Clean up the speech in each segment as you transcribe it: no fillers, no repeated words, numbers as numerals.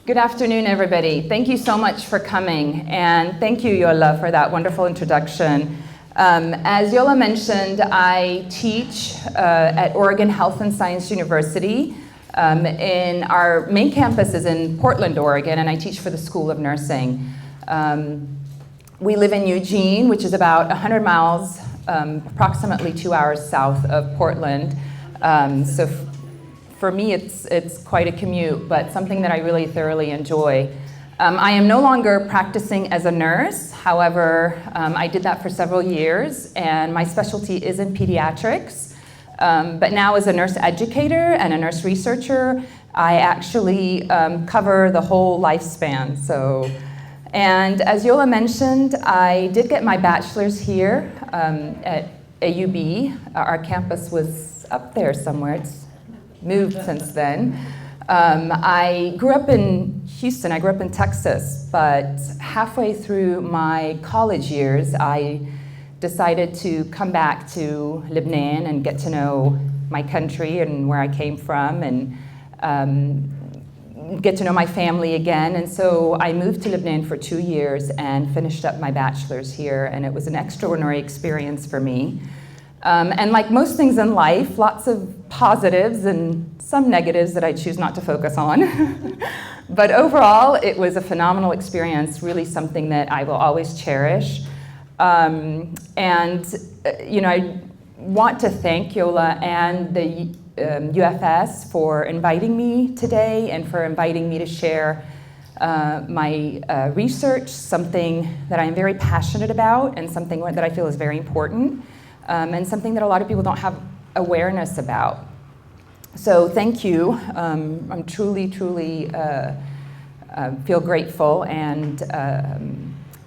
Good afternoon, everybody. Thank you so much for coming, and thank you, Yola, for that wonderful introduction. As Yola mentioned, I teach at Oregon Health and Science University. In our main campus is in Portland, Oregon, and I teach for the School of Nursing. We live in Eugene, which is about 100 miles, approximately 2 hours south of Portland. So for me, it's quite a commute, but something that I really thoroughly enjoy. I am no longer practicing as a nurse. However, I did that for several years, and my specialty is in pediatrics. But now as a nurse educator and a nurse researcher, I actually cover the whole lifespan. And as Yola mentioned, I did get my bachelor's here at AUB. Our campus was up there somewhere. It's moved since then. I grew up in Houston. I grew up in Texas, but halfway through my college years, I decided to come back to Lebanon and get to know my country and where I came from, and get to know my family again. And so I moved to Lebanon for 2 years and finished up my bachelor's here, and it was an extraordinary experience for me. And like most things in life, lots of positives and some negatives that I choose not to focus on. But overall, it was a phenomenal experience, really something that I will always cherish. I want to thank Yola and the UFS for inviting me today and for inviting me to share my research, something that I'm very passionate about and something that I feel is very important. And something that a lot of people don't have awareness about. So thank you. I'm truly feel grateful and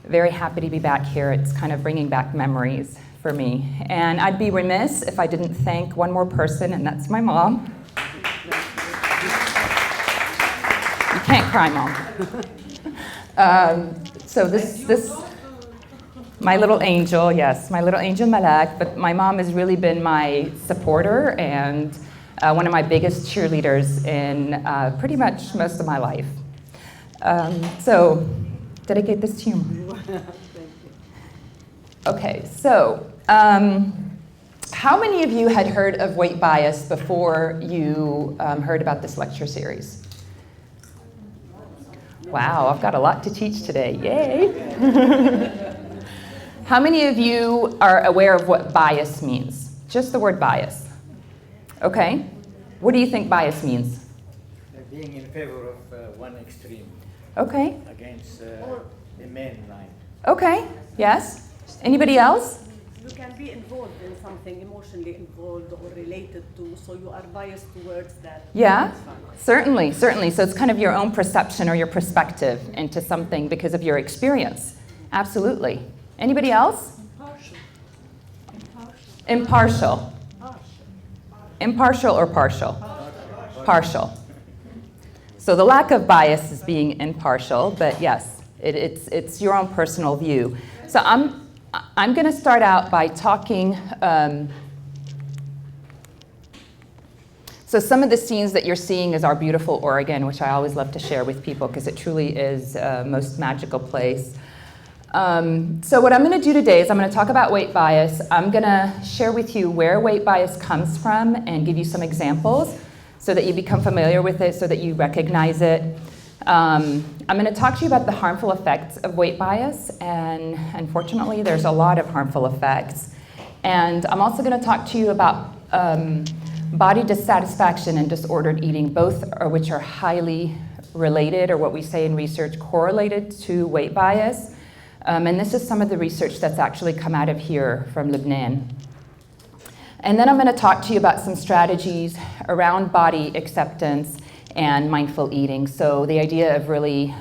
very happy to be back here. It's kind of bringing back memories for me. And I'd be remiss if I didn't thank one more person, and that's my mom. You can't cry, Mom. So this my little angel, yes, my little angel Malak, but my mom has really been my supporter and one of my biggest cheerleaders in pretty much most of my life. So, dedicate this to you, Mom. Okay, so how many of you had heard of weight bias before you heard about this lecture series? Wow, I've got a lot to teach today, yay! How many of you are aware of what bias means? Just the word bias. Okay. What do you think bias means? Being in favor of one extreme. Okay. Against the main line. Okay. Yes. Anybody else? You can be involved in something, emotionally involved or related to, so you are biased towards that. Yeah, certainly. So it's kind of your own perception or your perspective into something because of your experience. Absolutely. Anybody else? Impartial. Impartial or partial? Partial. So the lack of bias is being impartial, but yes, it's your own personal view. So I'm going to start out by talking. So some of the scenes that you're seeing is our beautiful Oregon, which I always love to share with people because it truly is the most magical place. So what I'm going to do today is I'm going to talk about weight bias. I'm going to share with you where weight bias comes from and give you some examples so that you become familiar with it, so that you recognize it. I'm going to talk to you about the harmful effects of weight bias, and unfortunately there's a lot of harmful effects. And I'm also going to talk to you about body dissatisfaction and disordered eating, both of which are highly related, or what we say in research, correlated to weight bias. And this is some of the research that's actually come out of here from Lebanon. And then I'm going to talk to you about some strategies around body acceptance and mindful eating. So the idea of really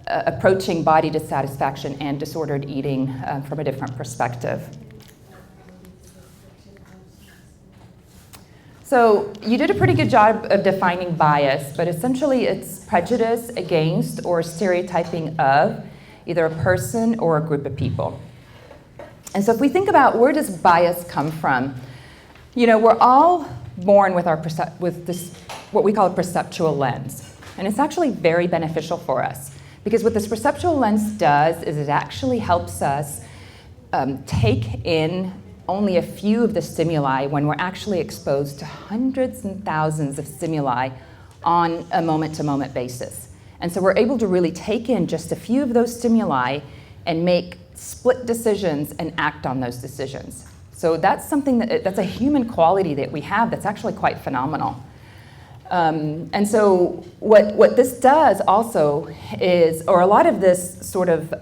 approaching body dissatisfaction and disordered eating from a different perspective. So you did a pretty good job of defining bias, but essentially it's prejudice against or stereotyping of either a person or a group of people. And so if we think about where does bias come from, we're all born with this, what we call a perceptual lens. And it's actually very beneficial for us. Because what this perceptual lens does is it actually helps us take in only a few of the stimuli when we're actually exposed to hundreds and thousands of stimuli on a moment-to-moment basis. And so we're able to really take in just a few of those stimuli and make split decisions and act on those decisions. So that's something that's a human quality that we have that's actually quite phenomenal. And so what this does also is, or a lot of this sort of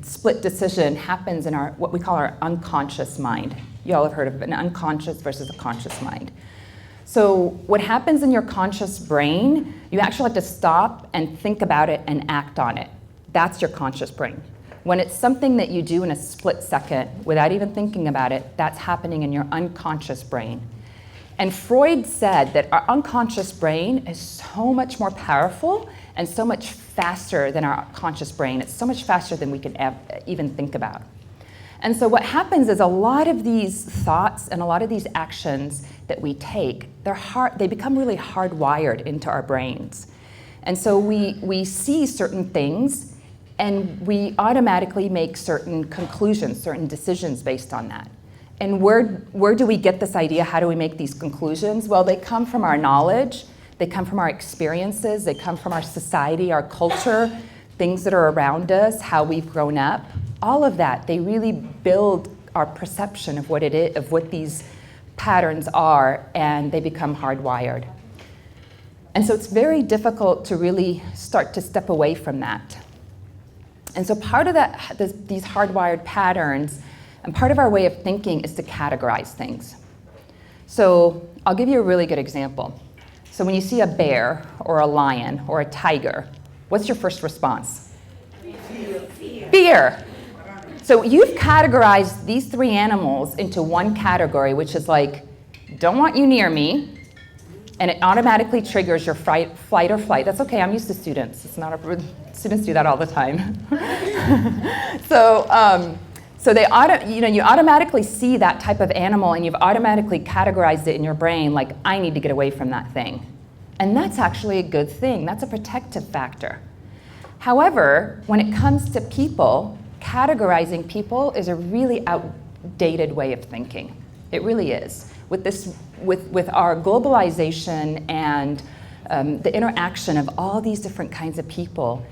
split decision happens in what we call our unconscious mind. You all have heard of an unconscious versus a conscious mind. So what happens in your conscious brain, you actually have to stop and think about it and act on it. That's your conscious brain. When it's something that you do in a split second without even thinking about it, that's happening in your unconscious brain. And Freud said that our unconscious brain is so much more powerful and so much faster than our conscious brain. It's so much faster than we can even think about. And so what happens is a lot of these thoughts and a lot of these actions that we take, they become really hardwired into our brains. And so we see certain things and we automatically make certain conclusions, certain decisions based on that. And where do we get this idea? How do we make these conclusions? Well, they come from our knowledge, they come from our experiences, they come from our society, our culture, things that are around us, how we've grown up. All of that, they really build our perception of what it is, of what these patterns are, and they become hardwired. And so it's very difficult to really start to step away from that. And so part of that, these hardwired patterns, and part of our way of thinking is to categorize things. So I'll give you a really good example. So when you see a bear or a lion or a tiger, what's your first response? Fear. So you've categorized these three animals into one category, which is like, don't want you near me, and it automatically triggers your flight or flight. That's okay, I'm used to students. Students do that all the time. So you automatically see that type of animal and you've automatically categorized it in your brain like, I need to get away from that thing. And that's actually a good thing. That's a protective factor. However, when it comes to people, categorizing people is a really outdated way of thinking. It really is. With our globalization and the interaction of all these different kinds of people,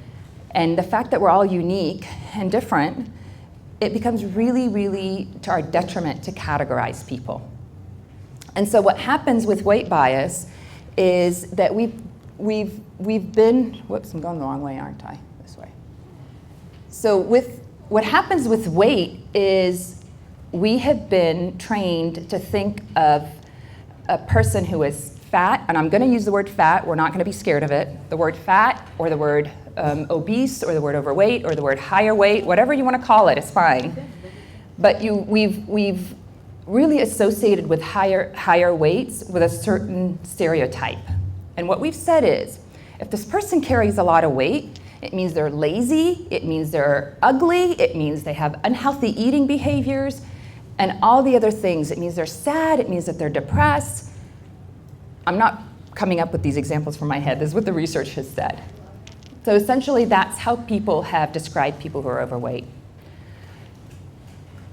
and the fact that we're all unique and different, it becomes really, really to our detriment to categorize people. And so what happens with weight bias is that we've been, whoops, I'm going the wrong way, aren't I? This way. So what happens with weight is we have been trained to think of a person who is fat, and I'm going to use the word fat, we're not going to be scared of it, the word fat or the word obese or the word overweight or the word higher weight, whatever you want to call it, it's fine. But we've really associated with higher weights with a certain stereotype. And what we've said is, if this person carries a lot of weight, it means they're lazy, it means they're ugly, it means they have unhealthy eating behaviors, and all the other things. It means they're sad, it means that they're depressed. I'm not coming up with these examples from my head, this is what the research has said. So essentially that's how people have described people who are overweight.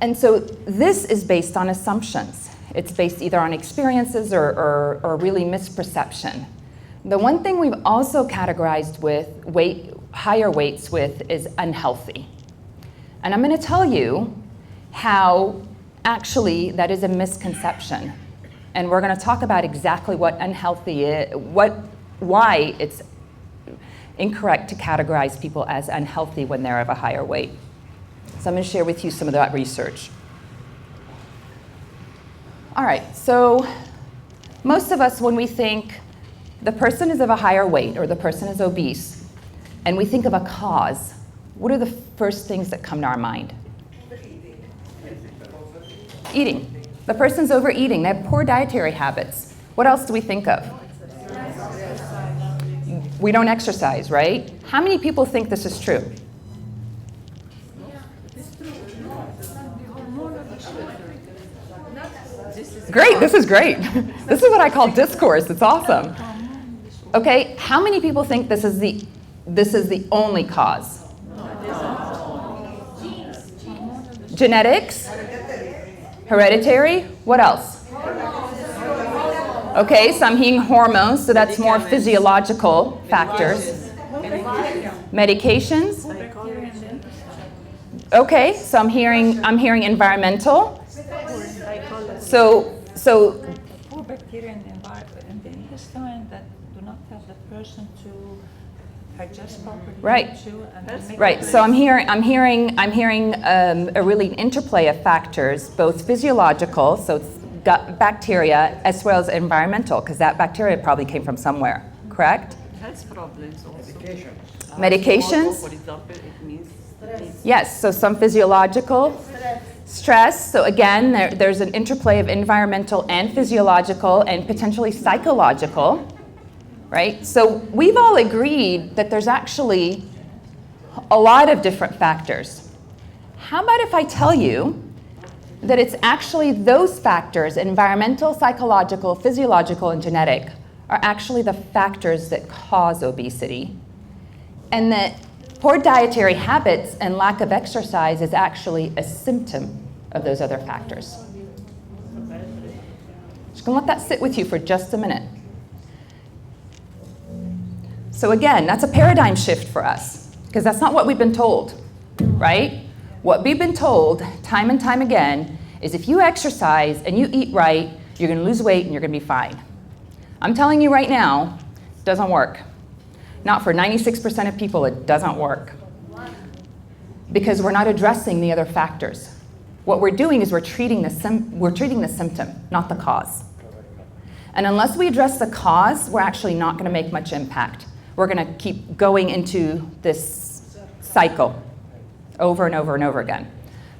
And so this is based on assumptions. It's based either on experiences or really misperception. The one thing we've also categorized with higher weights with is unhealthy. And I'm going to tell you how actually that is a misconception. And we're going to talk about exactly what unhealthy is, why it's incorrect to categorize people as unhealthy when they're of a higher weight. So I'm going to share with you some of that research. All right, so most of us, when we think the person is of a higher weight or the person is obese, and we think of a cause, what are the first things that come to our mind? Eating. The person's overeating. They have poor dietary habits. What else do we think of? We don't exercise, right? How many people think this is true? Great, this is great. This is what I call discourse, it's awesome. Okay, how many people think this is the only cause? Genetics? Hereditary? What else? Okay, so I'm hearing hormones, so that's more physiological factors. Medications? Okay, so I'm hearing environmental. So Poor bacteria in the intestine that do not help the person to digest properly. Right. And right, so I'm hearing a really interplay of factors, both physiological, so it's gut bacteria, as well as environmental, because that bacteria probably came from somewhere, correct? Health problems also. Medications? For example, it means Yes, so some physiological. Stress, so again, there's an interplay of environmental and physiological and potentially psychological, right? So we've all agreed that there's actually a lot of different factors. How about if I tell you that it's actually those factors, environmental, psychological, physiological, and genetic, are actually the factors that cause obesity, and that poor dietary habits and lack of exercise is actually a symptom of those other factors. Just gonna let that sit with you for just a minute. So again, that's a paradigm shift for us, because that's not what we've been told, right? What we've been told time and time again is if you exercise and you eat right, you're gonna lose weight and you're gonna be fine. I'm telling you right now, it doesn't work. Not for 96% of people, it doesn't work. Because we're not addressing the other factors. What we're doing is we're treating the symptom, not the cause. And unless we address the cause, we're actually not going to make much impact. We're going to keep going into this cycle over and over and over again.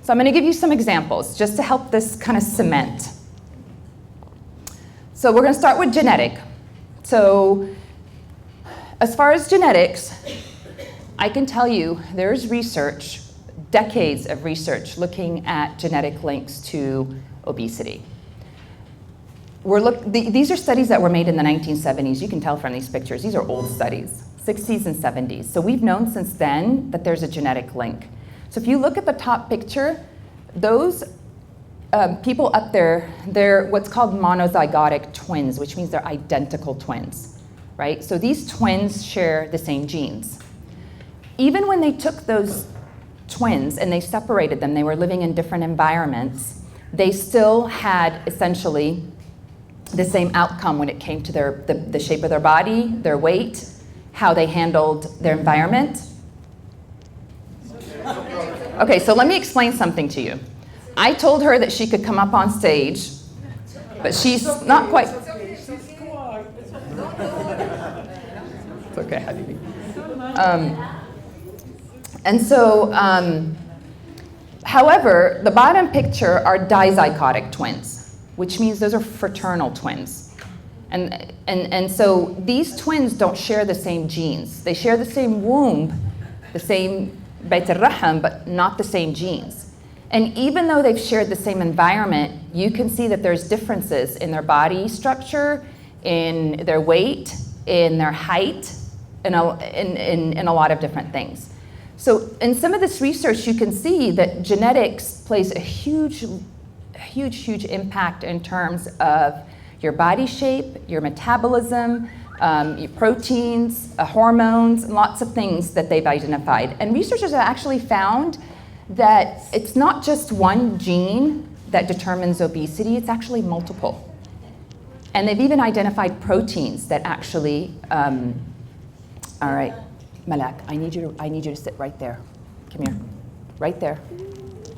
So I'm going to give you some examples just to help this kind of cement. So we're going to start with genetic. So as far as genetics, I can tell you there's research, decades of research looking at genetic links to obesity. These are studies that were made in the 1970s. You can tell from these pictures. These are old studies, 60s and 70s. So we've known since then that there's a genetic link. So if you look at the top picture, those people up there, they're what's called monozygotic twins, which means they're identical twins, right? So these twins share the same genes. Even when they took those twins and they separated them, they were living in different environments, they still had essentially the same outcome when it came to the shape of their body, their weight, how they handled their environment. Okay, so let me explain something to you. I told her that she could come up on stage, but she's not quite. It's okay, Halabi. And so, however, the bottom picture are dizygotic twins, which means those are fraternal twins. And so these twins don't share the same genes. They share the same womb, the same Beit al-Rahim, but not the same genes. And even though they've shared the same environment, you can see that there's differences in their body structure, in their weight, in their height, in a lot of different things. So in some of this research, you can see that genetics plays a huge impact in terms of your body shape, your metabolism, your proteins, hormones, and lots of things that they've identified. And researchers have actually found that it's not just one gene that determines obesity, it's actually multiple. And they've even identified proteins that actually, all right, Malak, I need you to sit right there. Come here, right there,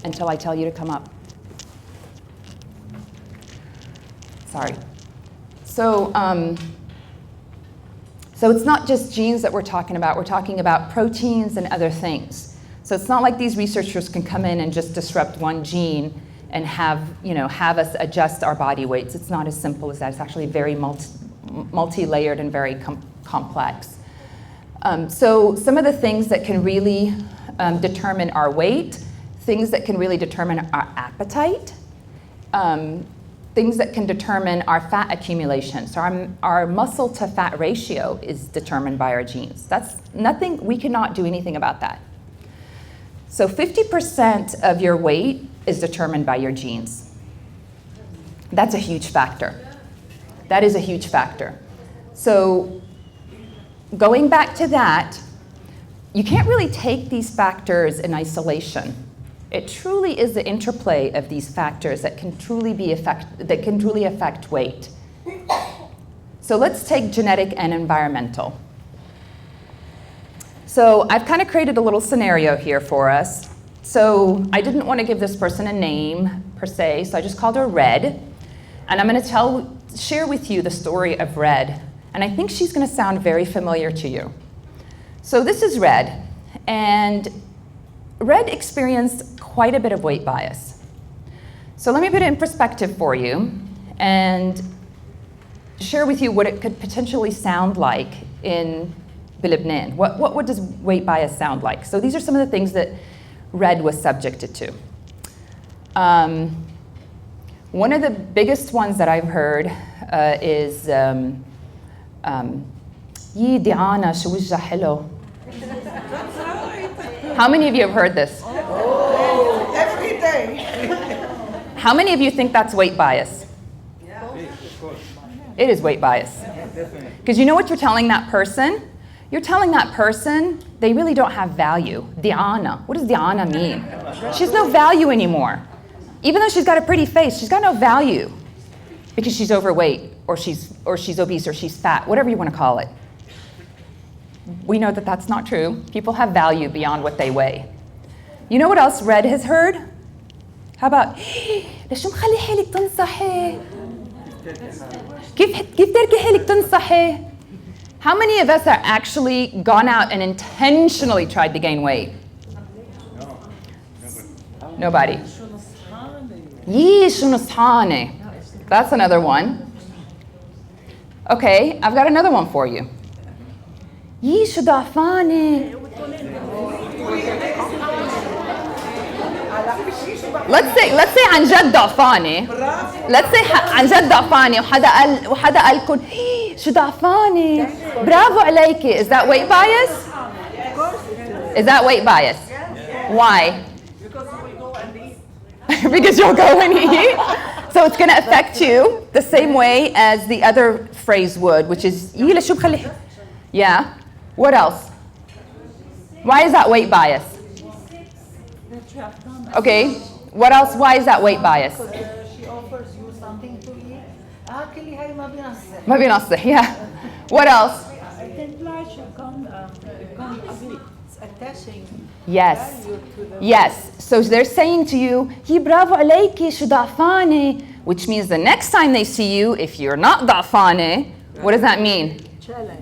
until I tell you to come up. Sorry. So it's not just genes that we're talking about proteins and other things. So it's not like these researchers can come in and just disrupt one gene and have us adjust our body weights. It's not as simple as that. It's actually very multi-layered and very complex. So some of the things that can really determine our weight, things that can really determine our appetite, things that can determine our fat accumulation. So our muscle to fat ratio is determined by our genes. That's nothing, we cannot do anything about that. So 50% of your weight is determined by your genes. That's a huge factor. That is a huge factor. So going back to that, you can't really take these factors in isolation. It truly is the interplay of these factors that can truly affect weight. So let's take genetic and environmental. So I've kind of created a little scenario here for us. So I didn't want to give this person a name per se, so I just called her Red. And I'm going to share with you the story of Red. And I think she's going to sound very familiar to you. So this is Red, and Red experienced quite a bit of weight bias. So let me put it in perspective for you and share with you what it could potentially sound like in Lebanon. What does weight bias sound like? So these are some of the things that Red was subjected to. One of the biggest ones that I've heard is Yi Diana شو وجهها حلو. How many of you have heard this? Oh, every day. How many of you think that's weight bias? It is weight bias. Because you know what you're telling that person? You're telling that person they really don't have value. Diana. What does Diana mean? She has no value anymore. Even though she's got a pretty face, she's got no value because she's overweight or she's obese or she's fat, whatever you want to call it. We know that that's not true. People have value beyond what they weigh. You know what else Red has heard? How about ليش مخلي حالك تنصحي؟ كيف تركي حالك تنصحي؟ How many of us are actually gone out and intentionally tried to gain weight? Nobody. Yee شو نصحاني. That's another one. Okay, I've got another one for you. Yee شو ضعفاني. Let's say عن جد ضعفاني. Let's say عن جد ضعفاني وحدا قال لكم شو ضعفاني. برافو عليكي. Is that weight bias? Is that weight bias? Why? Because you'll go and eat. So it's going to affect you the same way as the other phrase would, which is yeah. What else? Why is that weight bias? Okay. What else? Why is that weight bias? She offers you something to eat. كلي هاي ما بينصح. ما بينصح. Yeah. What else? I think life should come it's attaching Yes. value to the Yes. So they're saying to you, "Yi bravo عليكي شو ضعفانة," which means the next time they see you, if you're not ضعفانة, what does that mean? challenge.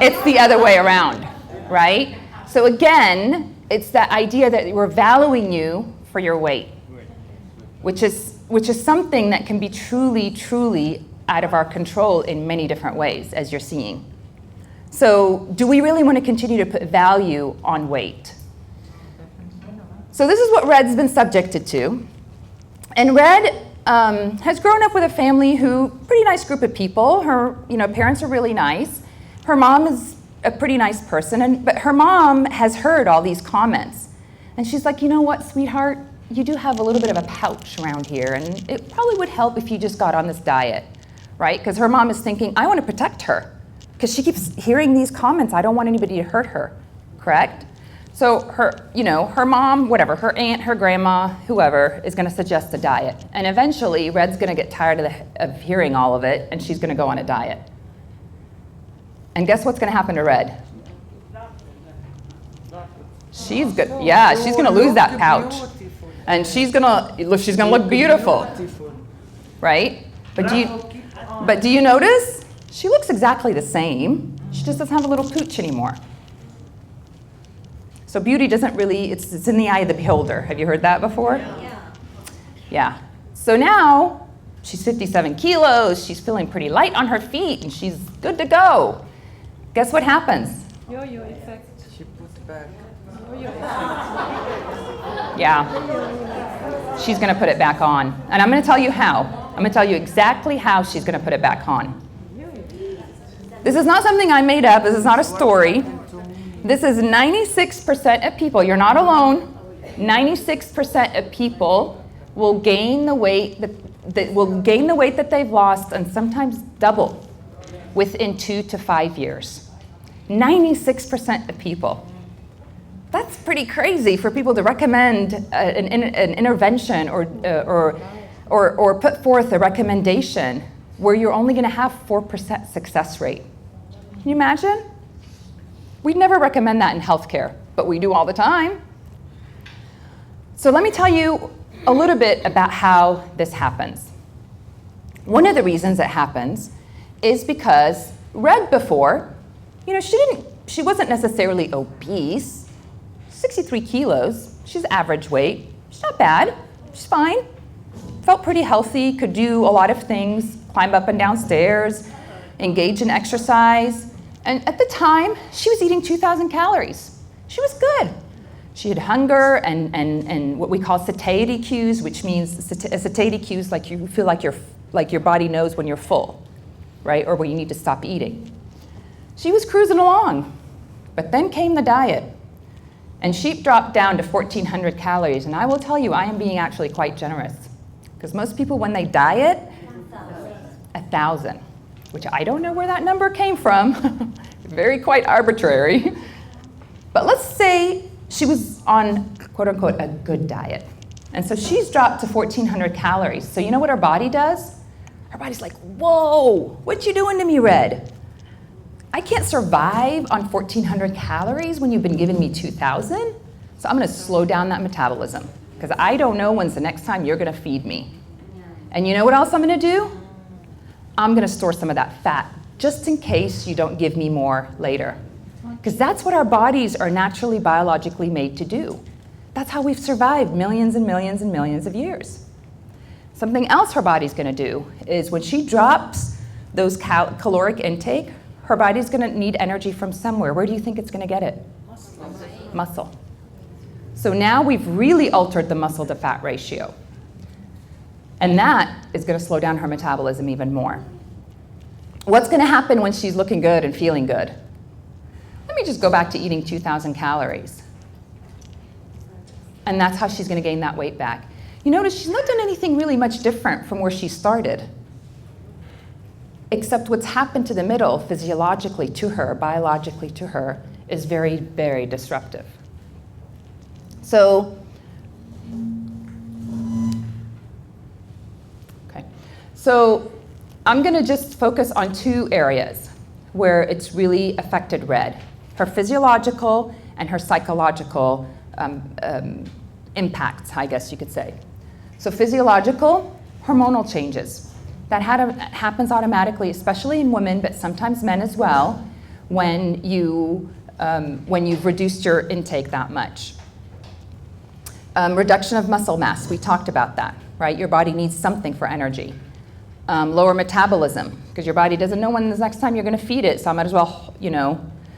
It's the other way around, right? So again, it's that idea that we're valuing you for your weight, which is something that can be truly, truly out of our control in many different ways, as you're seeing. So do we really want to continue to put value on weight? So this is what Red's been subjected to. And Red has grown up with a family pretty nice group of people. Her parents are really nice. Her mom is a pretty nice person, but her mom has heard all these comments. And she's like, you know what, sweetheart, you do have a little bit of a pouch around here, and it probably would help if you just got on this diet, right? Because her mom is thinking, I want to protect her, because she keeps hearing these comments. I don't want anybody to hurt her, correct? So her mom, whatever, her aunt, her grandma, whoever, is going to suggest a diet. And eventually, Red's going to get tired of hearing all of it, and she's going to go on a diet. And guess what's going to happen to Red? She's good. Yeah, she's going to lose that pouch. And she's going to look beautiful. Right? But do you notice? She looks exactly the same. She just doesn't have a little pooch anymore. So beauty doesn't really, it's in the eye of the beholder. Have you heard that before? Yeah. So now she's 57 kilos. She's feeling pretty light on her feet, and she's good to go. Guess what happens? Yo-yo effect. She puts back. Yo-yo effect. Yeah. She's going to put it back on. And I'm going to tell you how. I'm gonna tell you exactly how she's gonna put it back on. This is not something I made up, this is not a story. This is 96% of people, you're not alone, 96% of people will gain the weight that they've lost and sometimes double within 2 to 5 years. 96% of people. That's pretty crazy for people to recommend an intervention or put forth a recommendation where you're only going to have 4% success rate. Can you imagine? We'd never recommend that in healthcare, but we do all the time. So let me tell you a little bit about how this happens. One of the reasons it happens is because Red before, she wasn't necessarily obese, 63 kilos, she's average weight, she's not bad, she's fine, felt pretty healthy, could do a lot of things, climb up and down stairs, engage in exercise, and at the time, she was eating 2,000 calories. She was good. She had hunger and what we call satiety cues, which means satiety cues like you feel like your body knows when you're full, right? Or when you need to stop eating. She was cruising along, but then came the diet. And she dropped down to 1,400 calories. And I will tell you, I am being actually quite generous. Because most people, when they diet, 1,000, which I don't know where that number came from. Very quite arbitrary. But let's say she was on, quote unquote, a good diet. And so she's dropped to 1,400 calories. So you know what her body does? Her body's like, whoa, what you doing to me, Red? I can't survive on 1,400 calories when you've been giving me 2,000. So I'm gonna slow down that metabolism because I don't know when's the next time you're gonna feed me. And you know what else I'm gonna do? I'm gonna store some of that fat just in case you don't give me more later. Because that's what our bodies are naturally biologically made to do. That's how we've survived millions and millions and millions of years. Something else her body's gonna do is when she drops those caloric intake, her body's gonna need energy from somewhere. Where do you think it's gonna get it? Muscle. So now we've really altered the muscle to fat ratio. And that is gonna slow down her metabolism even more. What's gonna happen when she's looking good and feeling good? Let me just go back to eating 2,000 calories. And that's how she's gonna gain that weight back. You notice she's not done anything really much different from where she started. Except what's happened to the middle physiologically to her, biologically to her, is very, very disruptive. So, I'm gonna just focus on 2 areas where it's really affected Red, her physiological and her psychological impacts, I guess you could say. So physiological, hormonal changes. That happens automatically, especially in women, but sometimes men as well, when you've reduced your intake that much. Reduction of muscle mass, we talked about that, right? Your body needs something for energy. Lower metabolism, because your body doesn't know when the next time you're gonna feed it, so I might as well,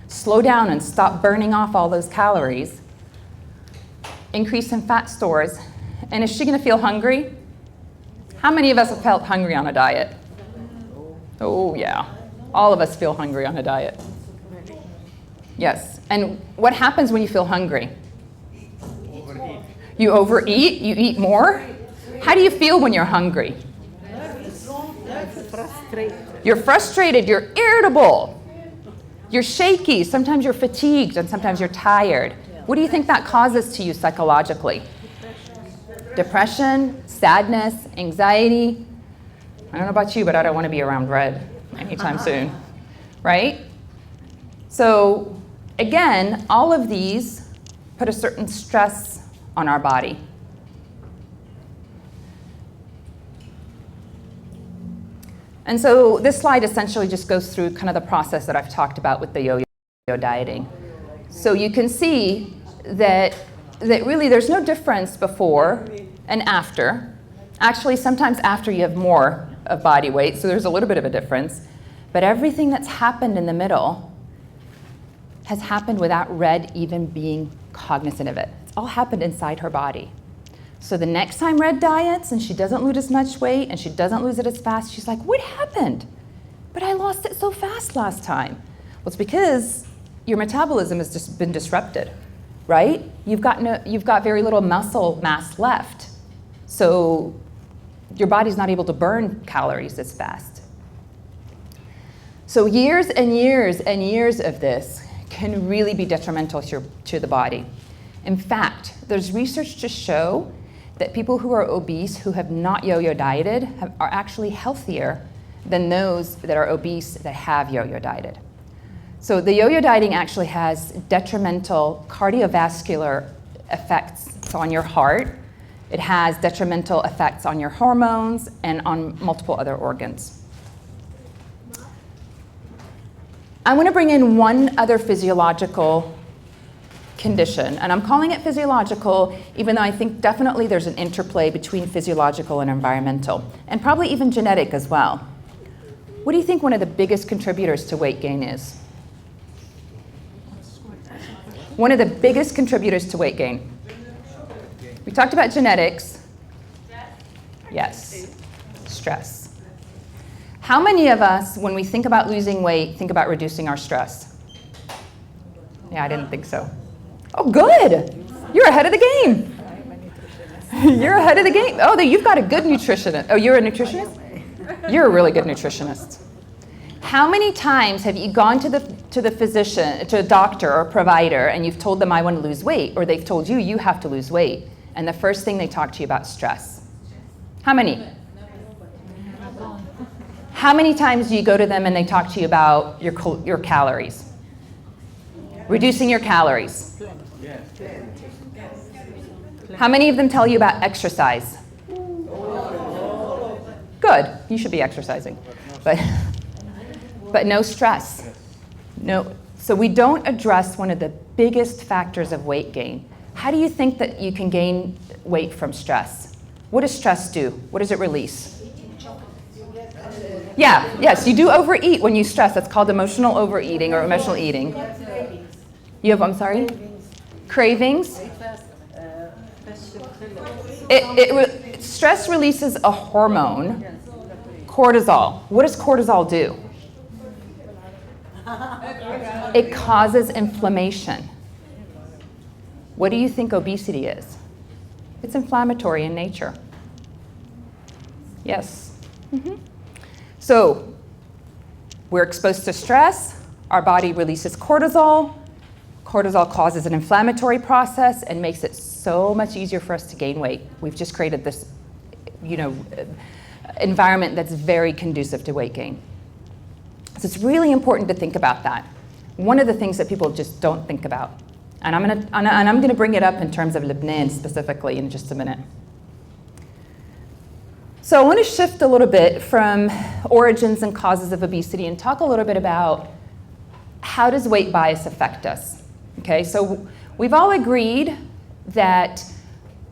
slow down and stop burning off all those calories. Increase in fat stores. And is she gonna feel hungry? How many of us have felt hungry on a diet? Oh yeah, all of us feel hungry on a diet. Yes, and what happens when you feel hungry? Overeat. You overeat, you eat more? How do you feel when you're hungry? You're frustrated, you're irritable, you're shaky, sometimes you're fatigued, and sometimes you're tired. What do you think that causes to you psychologically? Depression, sadness, anxiety. I don't know about you, but I don't want to be around Red anytime soon, right? So again, all of these put a certain stress on our body. And so this slide essentially just goes through kind of the process that I've talked about with the yo-yo dieting. So you can see that really there's no difference before and after. Actually, sometimes after you have more of body weight, so there's a little bit of a difference. But everything that's happened in the middle has happened without Red even being cognizant of it. It's all happened inside her body. So the next time Red diets and she doesn't lose as much weight and she doesn't lose it as fast, she's like, what happened? But I lost it so fast last time. Well, it's because your metabolism has just been disrupted, right? You've got very little muscle mass left. So your body's not able to burn calories as fast. So years and years and years of this can really be detrimental to the body. In fact, there's research to show that people who are obese who have not yo-yo dieted are actually healthier than those that are obese that have yo-yo dieted. So the yo-yo dieting actually has detrimental cardiovascular effects on your heart. It has detrimental effects on your hormones and on multiple other organs. I want to bring in one other physiological condition, and I'm calling it physiological, even though I think definitely there's an interplay between physiological and environmental, and probably even genetic as well. What do you think one of the biggest contributors to weight gain is? One of the biggest contributors to weight gain. We talked about genetics. Yes, stress. How many of us, when we think about losing weight, think about reducing our stress? Yeah, I didn't think so. Oh, good. You're ahead of the game. You're ahead of the game. Oh, you've got a good nutritionist. Oh, you're a nutritionist? You're a really good nutritionist. How many times have you gone to the physician, to a doctor or provider, and you've told them I want to lose weight, or they've told you you have to lose weight, and the first thing they talk to you about is stress? How many? How many times do you go to them and they talk to you about your calories? Reducing your calories. How many of them tell you about exercise? Good, you should be exercising. But no stress. No. So we don't address one of the biggest factors of weight gain. How do you think that you can gain weight from stress? What does stress do? What does it release? Yeah, yes, you do overeat when you stress. That's called emotional overeating or emotional eating. You have, I'm sorry? Cravings. Stress releases a hormone, cortisol. What does cortisol do? It causes inflammation. What do you think obesity is? It's inflammatory in nature. Yes. So we're exposed to stress. Our body releases cortisol. Cortisol causes an inflammatory process and makes it so much easier for us to gain weight. We've just created this, environment that's very conducive to weight gain. So it's really important to think about that. One of the things that people just don't think about, and I'm gonna bring it up in terms of Lebanon specifically in just a minute. So I want to shift a little bit from origins and causes of obesity and talk a little bit about how does weight bias affect us. Okay, so we've all agreed that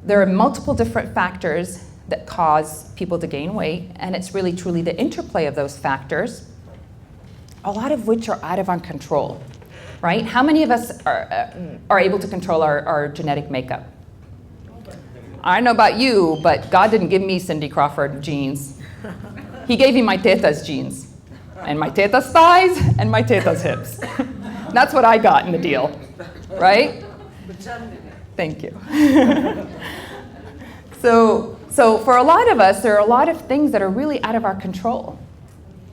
there are multiple different factors that cause people to gain weight, and it's really truly the interplay of those factors, a lot of which are out of our control, right? How many of us are able to control our genetic makeup? I don't know about you, but God didn't give me Cindy Crawford genes. He gave me my teta's genes, and my teta's thighs, and my teta's hips. That's what I got in the deal, right? Thank you. So for a lot of us, there are a lot of things that are really out of our control.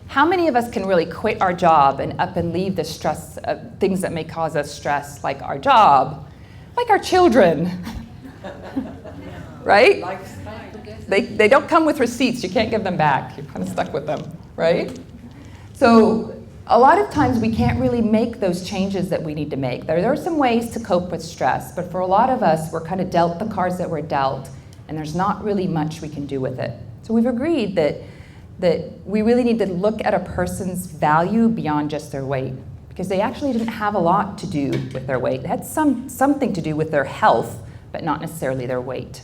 How many of us can really quit our job and up and leave the stress, things that may cause us stress, like our job, like our children, right? They don't come with receipts. You can't give them back. You're kind of stuck with them, right? So a lot of times we can't really make those changes that we need to make. There are some ways to cope with stress, but for a lot of us, we're kind of dealt the cards that we're dealt, and there's not really much we can do with it. So we've agreed that we really need to look at a person's value beyond just their weight, because they actually didn't have a lot to do with their weight. It had something to do with their health, but not necessarily their weight.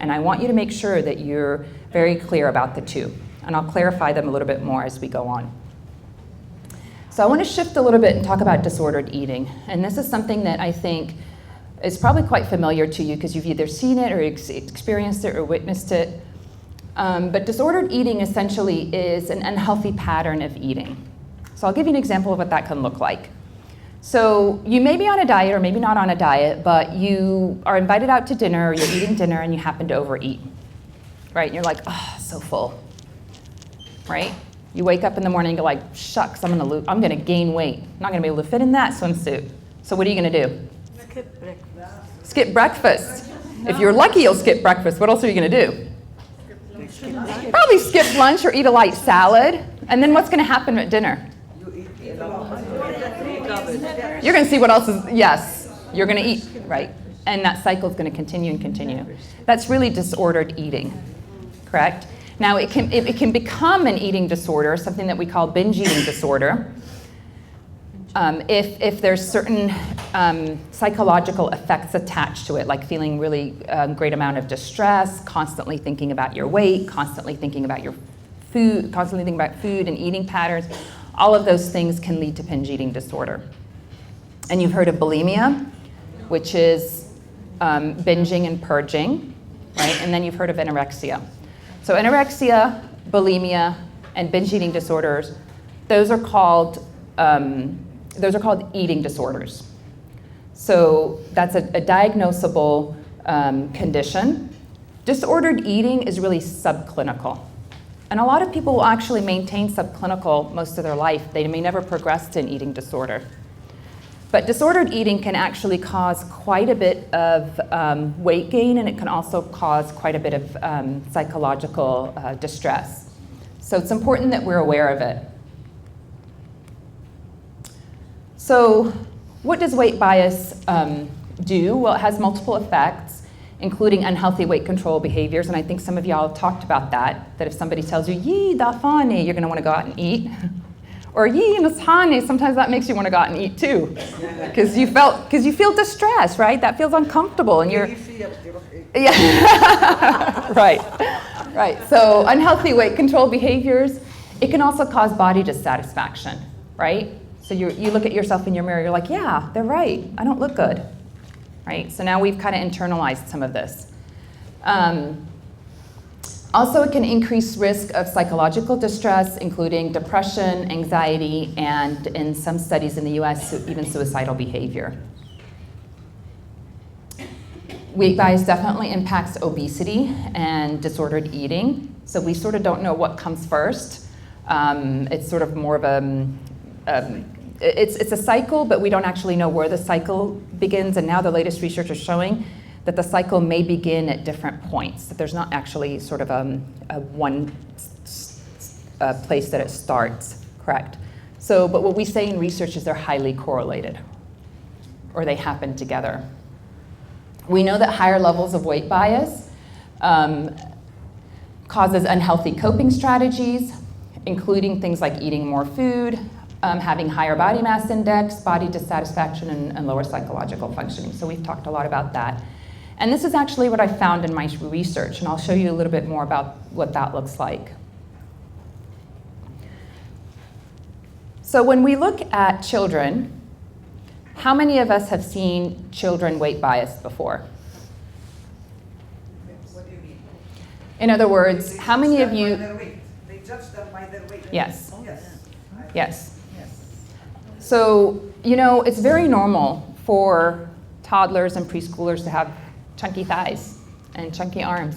And I want you to make sure that you're very clear about the two, and I'll clarify them a little bit more as we go on. So I want to shift a little bit and talk about disordered eating. And this is something that I think is probably quite familiar to you because you've either seen it or experienced it or witnessed it. But disordered eating essentially is an unhealthy pattern of eating. So I'll give you an example of what that can look like. So you may be on a diet or maybe not on a diet, but you are invited out to dinner or you're eating dinner and you happen to overeat, right? And you're like, oh, so full, right? You wake up in the morning and you're like, shucks, I'm gonna gain weight. I'm not gonna be able to fit in that swimsuit. So what are you gonna do? Skip breakfast. Skip breakfast. If you're lucky, you'll skip breakfast. What else are you gonna do? Probably skip lunch or eat a light salad. And then what's gonna happen at dinner? You're going to see what else is, yes, you're going to eat, right? And that cycle is going to continue and continue. That's really disordered eating, correct? Now, it can become an eating disorder, something that we call binge eating disorder, if there's certain psychological effects attached to it, like feeling really great amount of distress, constantly thinking about your weight, constantly thinking about your food, constantly thinking about food and eating patterns. All of those things can lead to binge eating disorder. And you've heard of bulimia, which is binging and purging, right? And then you've heard of anorexia. So anorexia, bulimia, and binge eating disorders, those are called eating disorders. So that's a diagnosable condition. Disordered eating is really subclinical. And a lot of people will actually maintain subclinical most of their life. They may never progress to an eating disorder. But disordered eating can actually cause quite a bit of weight gain, and it can also cause quite a bit of psychological distress. So it's important that we're aware of it. So what does weight bias do? Well, it has multiple effects, including unhealthy weight control behaviors, and I think some of y'all have talked about that if somebody tells you, yee, dafane, you're gonna wanna go out and eat. Or yee, nashane, sometimes that makes you wanna go out and eat too. Because you feel distressed, right? That feels uncomfortable, and you're, yeah, right. So unhealthy weight control behaviors, it can also cause body dissatisfaction, right? So you look at yourself in your mirror, you're like, yeah, they're right, I don't look good. Right? So now we've kind of internalized some of this. Also, it can increase risk of psychological distress, including depression, anxiety, and in some studies in the US, even suicidal behavior. Weight bias definitely impacts obesity and disordered eating. So we sort of don't know what comes first. It's sort of more of it's a cycle, but we don't actually know where the cycle begins. And now the latest research is showing that the cycle may begin at different points, that there's not actually sort of a one place that it starts, correct? So, but what we say in research is they're highly correlated, or they happen together. We know that higher levels of weight bias causes unhealthy coping strategies, including things like eating more food, having higher body mass index, body dissatisfaction, and lower psychological functioning. So we've talked a lot about that. And this is actually what I found in my research, and I'll show you a little bit more about what that looks like. So when we look at children, how many of us have seen children weight biased before? What do you mean? In other words, how many of you? They judge them by their weight. Yes. Yes. Yes. So, it's very normal for toddlers and preschoolers to have chunky thighs and chunky arms,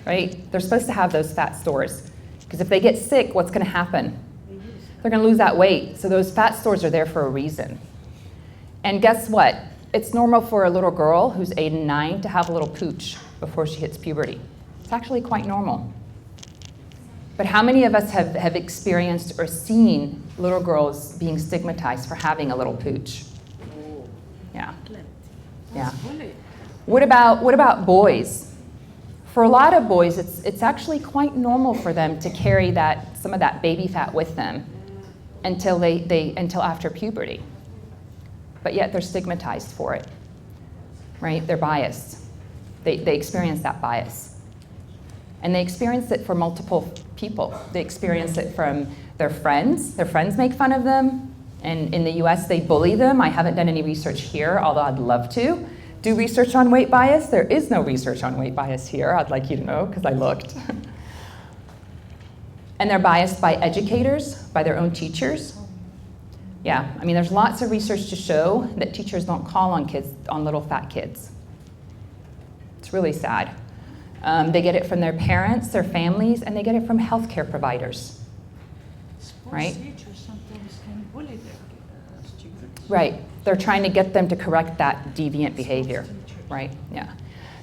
right? They're supposed to have those fat stores, because if they get sick, what's going to happen? They're going to lose that weight. So those fat stores are there for a reason. And guess what? It's normal for a little girl who's 8 and 9 to have a little pooch before she hits puberty. It's actually quite normal. But how many of us have experienced or seen little girls being stigmatized for having a little pooch? Yeah. What about boys? For a lot of boys, it's actually quite normal for them to carry some of that baby fat with them until after puberty. But yet they're stigmatized for it, right? They're biased. They experience that bias. And they experience it for multiple people. They experience it from their friends. Their friends make fun of them And in the US, they bully them. I haven't done any research here, although I'd love to do research on weight bias. There is no research on weight bias here, I'd like you to know, because I looked. And they're biased by educators, by their own teachers. Yeah, I mean, there's lots of research to show that teachers don't call on kids, on little fat kids. It's really sad. They get it from their parents, their families, and they get it from healthcare providers. Sports Right. teachers sometimes can bully their students. Right, they're trying to get them to correct that deviant behavior, right, yeah.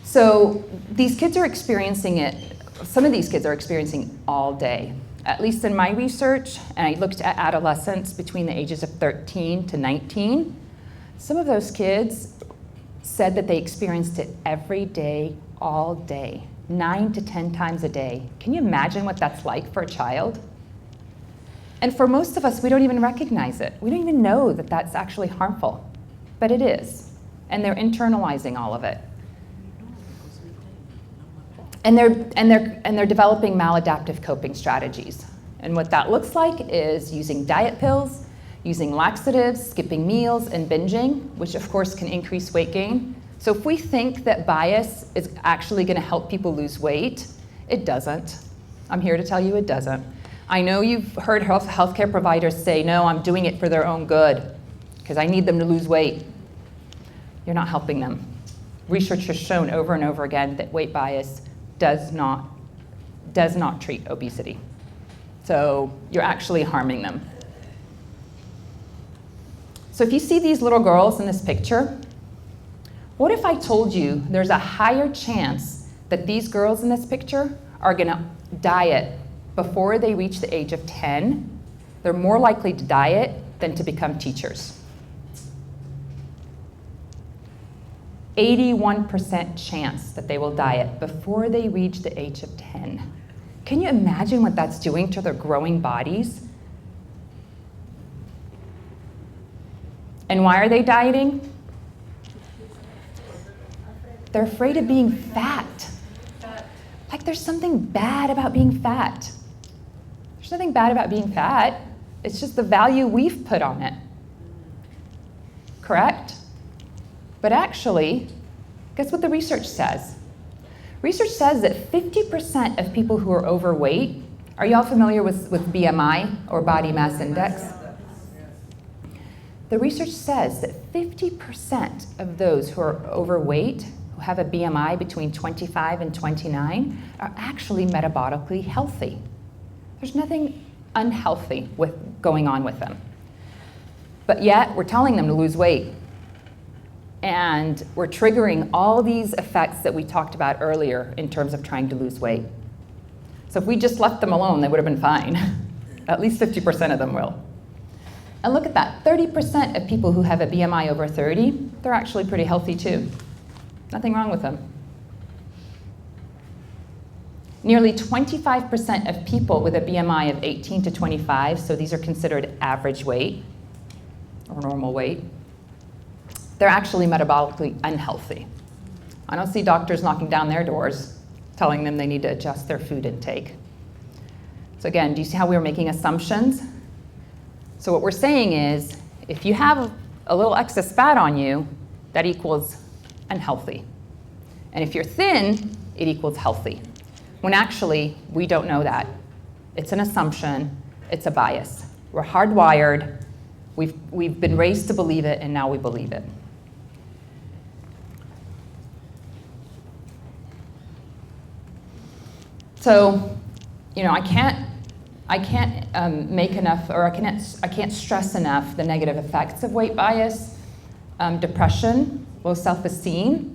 So these kids are experiencing it, some of these kids are experiencing all day. At least in my research, and I looked at adolescents between the ages of 13 to 19, some of those kids said that they experienced it every day, all day, 9 to 10 times a day. Can you imagine what that's like for a child? And for most of us, we don't even recognize it. We don't even know that that's actually harmful, but it is. And they're internalizing all of it. And they're developing maladaptive coping strategies. And what that looks like is using diet pills, using laxatives, skipping meals, and binging, which of course can increase weight gain. So if we think that bias is actually going to help people lose weight, it doesn't. I'm here to tell you it doesn't. I know you've heard healthcare providers say, no, I'm doing it for their own good, because I need them to lose weight. You're not helping them. Research has shown over and over again that weight bias does not treat obesity. So you're actually harming them. So if you see these little girls in this picture, what if I told you there's a higher chance that these girls in this picture are gonna diet before they reach the age of 10? They're more likely to diet than to become teachers. 81% chance that they will diet before they reach the age of 10. Can you imagine what that's doing to their growing bodies? And why are they dieting? They're afraid of being fat. Like there's something bad about being fat. There's nothing bad about being fat. It's just the value we've put on it. Correct? But actually, guess what the research says? Research says that 50% of people who are overweight, are y'all familiar with BMI or body mass index? The research says that 50% of those who are overweight, who have a BMI between 25 and 29, are actually metabolically healthy. There's nothing unhealthy going on with them. But yet, we're telling them to lose weight. And we're triggering all these effects that we talked about earlier in terms of trying to lose weight. So if we just left them alone, they would have been fine. At least 50% of them will. And look at that, 30% of people who have a BMI over 30, they're actually pretty healthy too. Nothing wrong with them. Nearly 25% of people with a BMI of 18 to 25, so these are considered average weight or normal weight, they're actually metabolically unhealthy. I don't see doctors knocking down their doors telling them they need to adjust their food intake. So again, do you see how we were making assumptions? So what we're saying is, if you have a little excess fat on you, that equals unhealthy. And if you're thin, it equals healthy. When actually, we don't know that. It's an assumption, it's a bias. We're hardwired, we've been raised to believe it, and now we believe it. So, you know, I can't make enough, or I can't stress enough the negative effects of weight bias, depression, low self-esteem,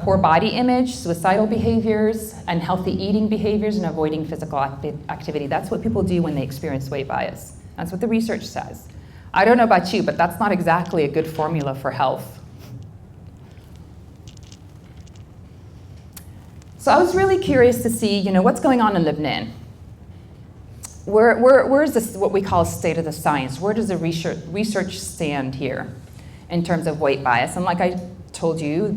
poor body image, suicidal behaviors, unhealthy eating behaviors, and avoiding physical activity. That's what people do when they experience weight bias. That's what the research says. I don't know about you, but that's not exactly a good formula for health. So I was really curious to see, you know, what's going on in Lebanon. Where is this what we call state of the science? Where does the research stand here in terms of weight bias? And like I told you,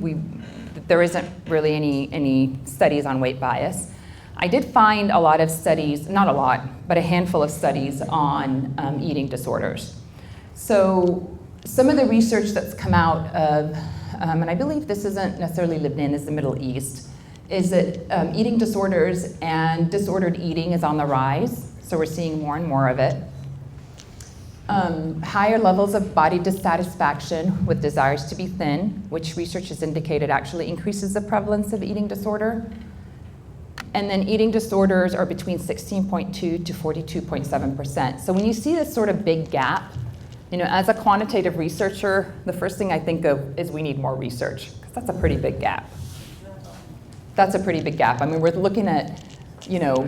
there isn't really any studies on weight bias. I did find a lot of studies, not a lot, but a handful of studies on eating disorders. So some of the research that's come out of, and I believe this isn't necessarily Lebanon, this is the Middle East, is that eating disorders and disordered eating is on the rise. So we're seeing more and more of it. Higher levels of body dissatisfaction with desires to be thin, which research has indicated actually increases the prevalence of eating disorder. And then eating disorders are between 16.2 to 42.7%. So when you see this sort of big gap, you know, as a quantitative researcher, the first thing I think of is we need more research, because that's a pretty big gap. That's a pretty big gap. I mean, we're looking at, you know,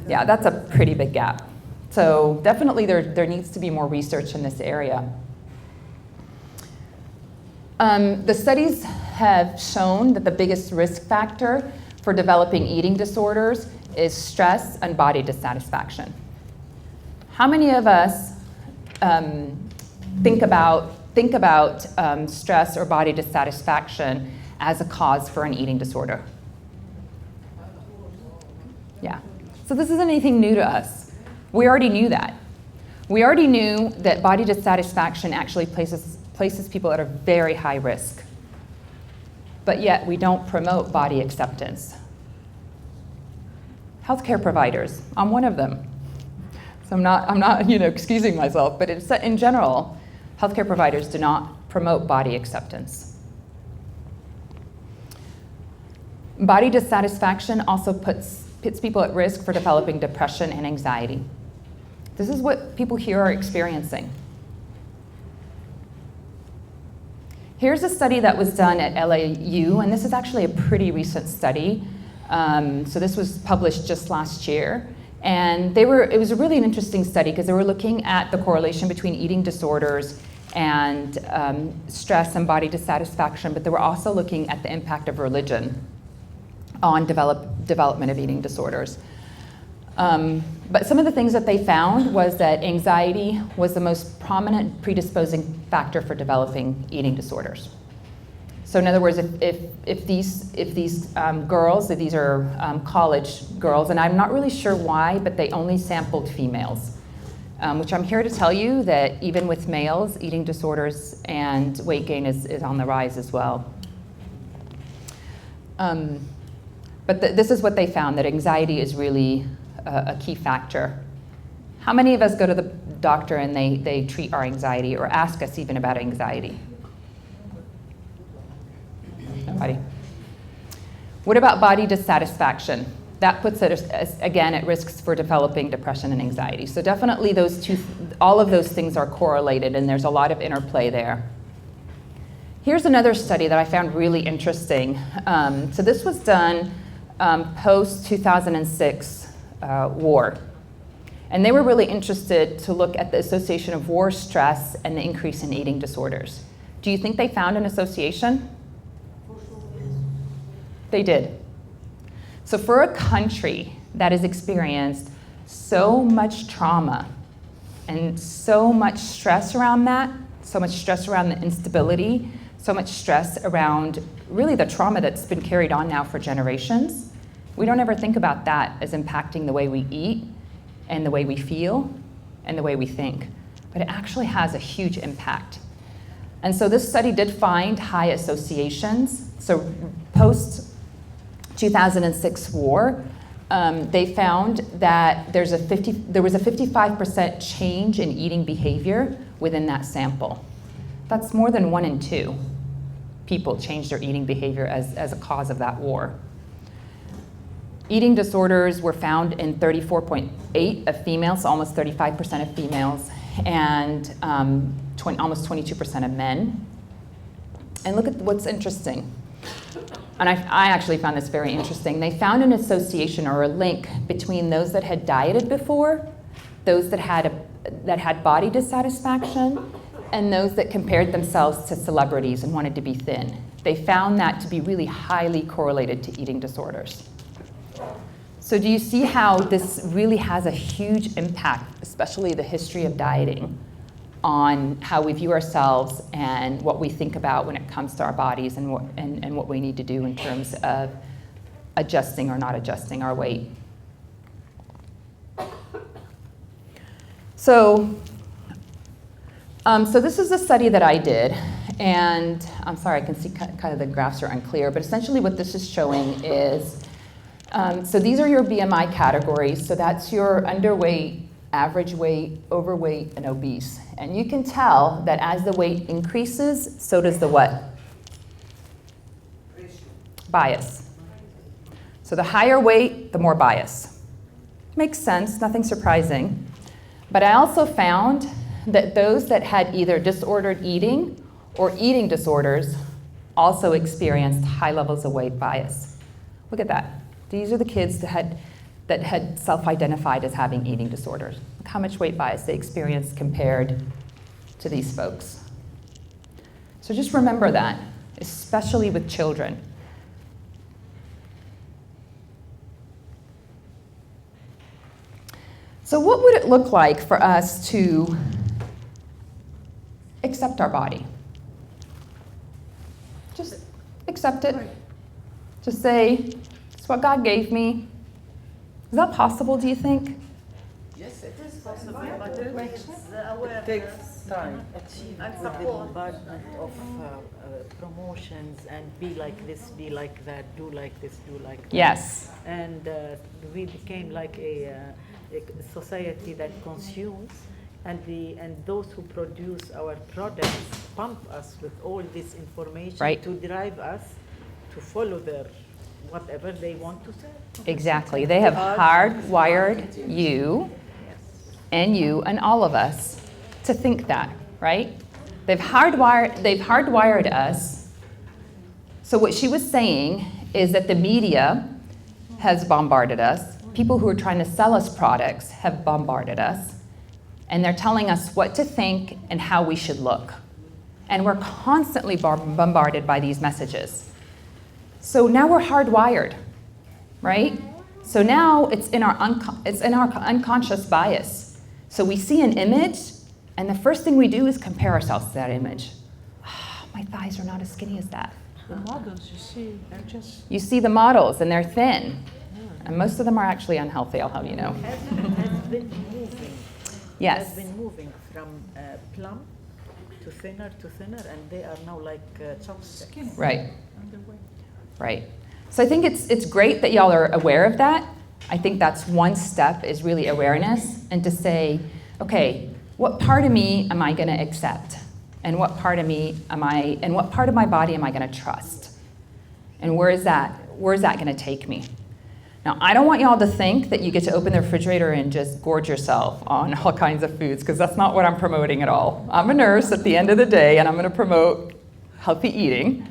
yeah, that's a pretty big gap. So definitely there needs to be more research in this area. The studies have shown that the biggest risk factor for developing eating disorders is stress and body dissatisfaction. How many of us think about stress or body dissatisfaction as a cause for an eating disorder? Yeah. So this isn't anything new to us. We already knew that. We already knew that body dissatisfaction actually places people at a very high risk. But yet we don't promote body acceptance. Healthcare providers, I'm one of them. So I'm not excusing myself, but it's, in general, healthcare providers do not promote body acceptance. Body dissatisfaction also puts people at risk for developing depression and anxiety. This is what people here are experiencing. Here's a study that was done at LAU, and this is actually a pretty recent study. So this was published just last year. And it was really an interesting study because they were looking at the correlation between eating disorders and stress and body dissatisfaction, but they were also looking at the impact of religion on development of eating disorders. But some of the things that they found was that anxiety was the most prominent predisposing factor for developing eating disorders. So in other words, if these girls, if these are college girls, and I'm not really sure why, but they only sampled females, which I'm here to tell you that even with males, eating disorders and weight gain is on the rise as well. But this is what they found, that anxiety is really a key factor. How many of us go to the doctor and they treat our anxiety or ask us even about anxiety? Nobody. What about body dissatisfaction? That puts it, again, at risks for developing depression and anxiety. So definitely all of those things are correlated, and there's a lot of interplay there. Here's another study that I found really interesting. So this was done post-2006 war. And they were really interested to look at the association of war stress and the increase in eating disorders. Do you think they found an association? They did. So for a country that has experienced so much trauma and so much stress around that, so much stress around the instability, so much stress around really the trauma that's been carried on now for generations, we don't ever think about that as impacting the way we eat and the way we feel and the way we think. But it actually has a huge impact. And so this study did find high associations. So post-2006 war, they found that there was a 55% change in eating behavior within that sample. That's more than 1 in 2 people changed their eating behavior as a cause of that war. Eating disorders were found in 34.8% of females, so almost 35% of females, and almost 22% of men. And look at what's interesting. And I actually found this very interesting. They found an association or a link between those that had dieted before, those that had body dissatisfaction, and those that compared themselves to celebrities and wanted to be thin. They found that to be really highly correlated to eating disorders. So do you see how this really has a huge impact, especially the history of dieting, on how we view ourselves and what we think about when it comes to our bodies and what we need to do in terms of adjusting or not adjusting our weight? So So this is a study that I did, and I'm sorry, I can see kind of the graphs are unclear, but essentially what this is showing is, so these are your BMI categories, so that's your underweight, average weight, overweight, and obese. And you can tell that as the weight increases, so does the what? Bias. So the higher weight, the more bias. Makes sense, nothing surprising. But I also found that those that had either disordered eating or eating disorders also experienced high levels of weight bias. Look at that. These are the kids that had self-identified as having eating disorders. Look how much weight bias they experienced compared to these folks. So just remember that, especially with children. So what would it look like for us to accept our body? Just accept it. Just say, it's what God gave me. Is that possible, do you think? Yes, it is possible, but but it takes time. and With the support. bombardment of promotions and be like this, be like that, do like this, do like that. Yes. And we became like a society that consumes, and those who produce our products pump us with all this information Right. to drive us to follow their whatever they want to say. Exactly. They have hardwired you and all of us to think that, right? They've hardwired us. So what she was saying is that the media has bombarded us. People who are trying to sell us products have bombarded us. And they're telling us what to think and how we should look. And we're constantly bombarded by these messages. So now we're hardwired, right? So now it's in our unconscious bias. So we see an image, and the first thing we do is compare ourselves to that image. Oh, my thighs are not as skinny as that. The models you see, they're just You see the models, and they're thin. And most of them are actually unhealthy, I'll have you know. Has been moving. Yes. Has been moving from plump to thinner, and they are now like chopsticks. skinny. Right. Underweight. Right. So I think it's great that y'all are aware of that. I think that's one step, is really awareness, and to say, okay, what part of me am I going to accept? And what part of my body am I going to trust? And where's that going to take me? Now, I don't want y'all to think that you get to open the refrigerator and just gorge yourself on all kinds of foods, because that's not what I'm promoting at all. I'm a nurse at the end of the day, and I'm going to promote healthy eating.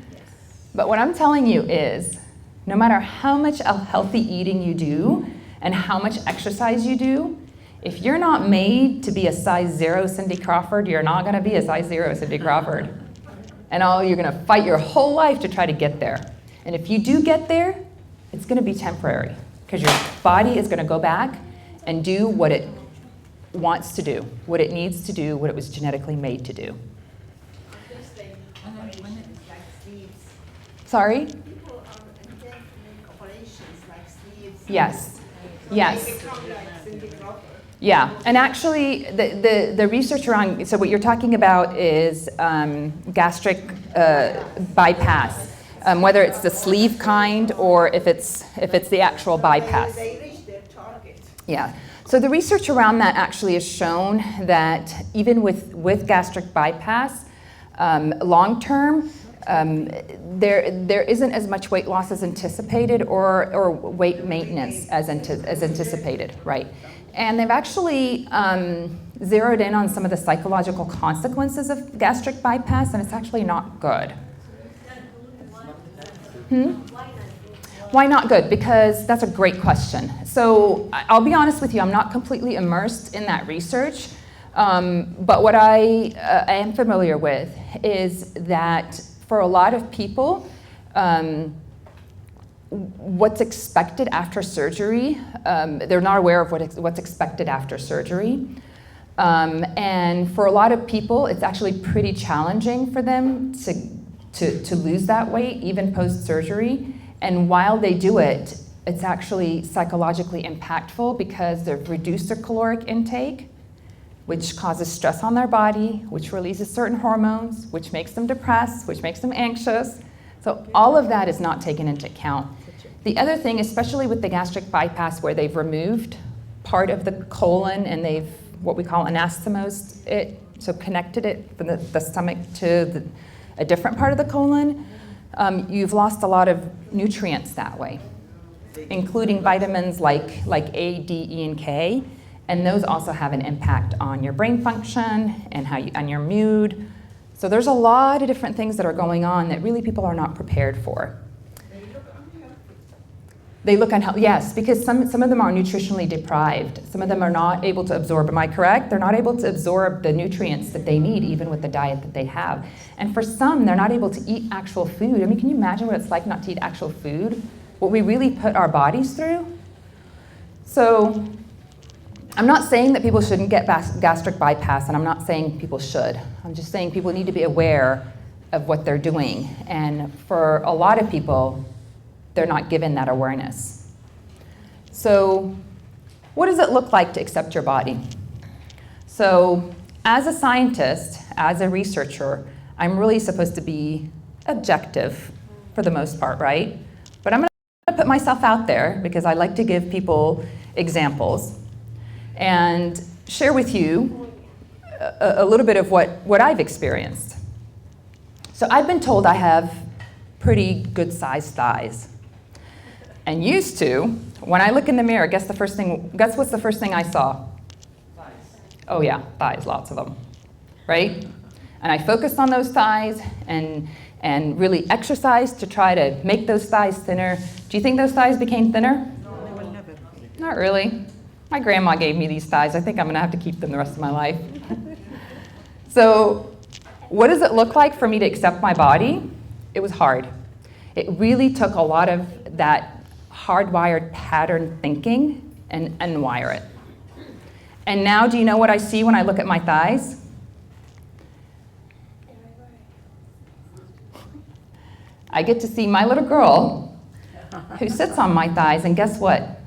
But what I'm telling you is, no matter how much healthy eating you do and how much exercise you do, if you're not made to be a size 0 Cindy Crawford, you're not going to be a size 0 Cindy Crawford. And you're going to fight your whole life to try to get there. And if you do get there, it's going to be temporary, because your body is going to go back and do what it wants to do, what it needs to do, what it was genetically made to do. Sorry? People are intending operations like sleeves. Yes. Yes. They become like Cindy Crawford. Yeah, and actually the research around, so what you're talking about is gastric bypass, whether it's the sleeve kind or if it's the actual bypass. They reach their target. Yeah, so the research around that actually has shown that even with gastric bypass, long term, there isn't as much weight loss as anticipated or weight maintenance as anticipated, right? And they've actually zeroed in on some of the psychological consequences of gastric bypass, and it's actually not good. Why not good? Because that's a great question. So I'll be honest with you, I'm not completely immersed in that research, but what I am familiar with is that for a lot of people, what's expected after surgery, they're not aware of what's expected after surgery. And for a lot of people, it's actually pretty challenging for them to lose that weight, even post-surgery. And while they do it, it's actually psychologically impactful because they've reduced their caloric intake, which causes stress on their body, which releases certain hormones, which makes them depressed, which makes them anxious. So all of that is not taken into account. The other thing, especially with the gastric bypass where they've removed part of the colon and they've what we call anastomosed it, so connected it from the stomach to a different part of the colon, you've lost a lot of nutrients that way, including vitamins like A, D, E, and K, and those also have an impact on your brain function and on your mood. So there's a lot of different things that are going on that really people are not prepared for. They look unhealthy, yes, because some of them are nutritionally deprived. Some of them are not able to absorb, am I correct? They're not able to absorb the nutrients that they need, even with the diet that they have. And for some, they're not able to eat actual food. I mean, can you imagine what it's like not to eat actual food? What we really put our bodies through? So I'm not saying that people shouldn't get gastric bypass, and I'm not saying people should. I'm just saying people need to be aware of what they're doing. And for a lot of people, they're not given that awareness. So what does it look like to accept your body? So as a scientist, as a researcher, I'm really supposed to be objective for the most part, right? But I'm gonna put myself out there because I like to give people examples and share with you a little bit of what I've experienced. So I've been told I have pretty good sized thighs. And used to, when I look in the mirror, guess what's the first thing I saw? Thighs. Oh yeah, thighs, lots of them, right? And I focused on those thighs and really exercised to try to make those thighs thinner. Do you think those thighs became thinner? No, they will never. Not really. My grandma gave me these thighs. I think I'm gonna have to keep them the rest of my life. So what does it look like for me to accept my body? It was hard. It really took a lot of that hardwired pattern thinking and unwire it. And now, do you know what I see when I look at my thighs? I get to see my little girl who sits on my thighs, and guess what?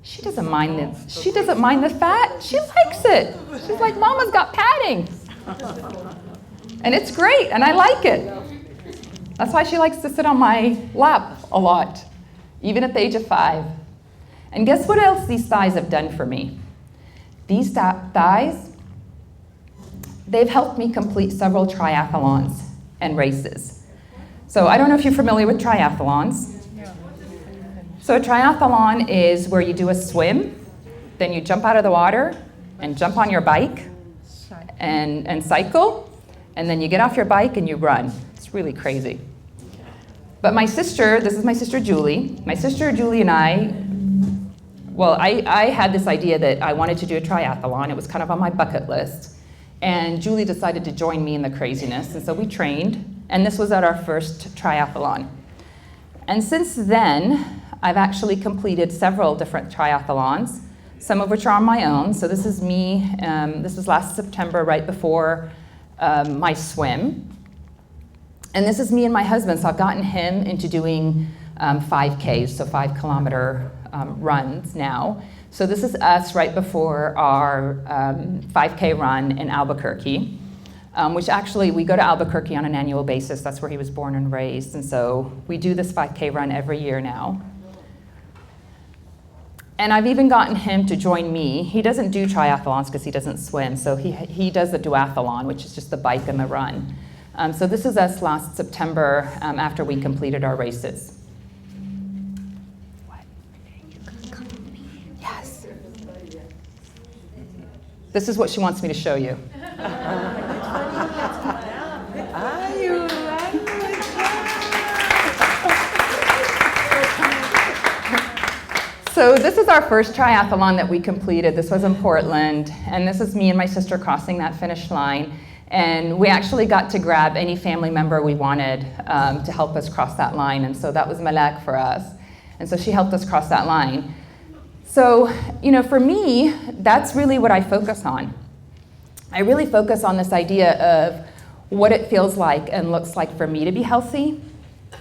She doesn't mind the fat. She likes it. She's like, Mama's got padding. And it's great, and I like it. That's why she likes to sit on my lap a lot, even at the age of 5. And guess what else these thighs have done for me? These thighs, they've helped me complete several triathlons and races. So I don't know if you're familiar with triathlons. So a triathlon is where you do a swim, then you jump out of the water and jump on your bike and cycle, and then you get off your bike and you run. It's really crazy. But my sister, this is my sister Julie. My sister Julie and I had this idea that I wanted to do a triathlon. It was kind of on my bucket list. And Julie decided to join me in the craziness. And so we trained. And this was at our first triathlon. And since then, I've actually completed several different triathlons, some of which are on my own. So this is me. This was last September, right before my swim. And this is me and my husband, so I've gotten him into doing 5Ks, so 5-kilometer runs now. So this is us right before our 5K run in Albuquerque, which actually we go to Albuquerque on an annual basis. That's where he was born and raised. And so we do this 5K run every year now. And I've even gotten him to join me. He doesn't do triathlons because he doesn't swim, so he does the duathlon, which is just the bike and the run. So this is us last September after we completed our races. What? Yes. This is what she wants me to show you. So this is our first triathlon that we completed. This was in Portland, and this is me and my sister crossing that finish line. And we actually got to grab any family member we wanted to help us cross that line. And so that was Malak for us. And so she helped us cross that line. So, for me, that's really what I focus on. I really focus on this idea of what it feels like and looks like for me to be healthy.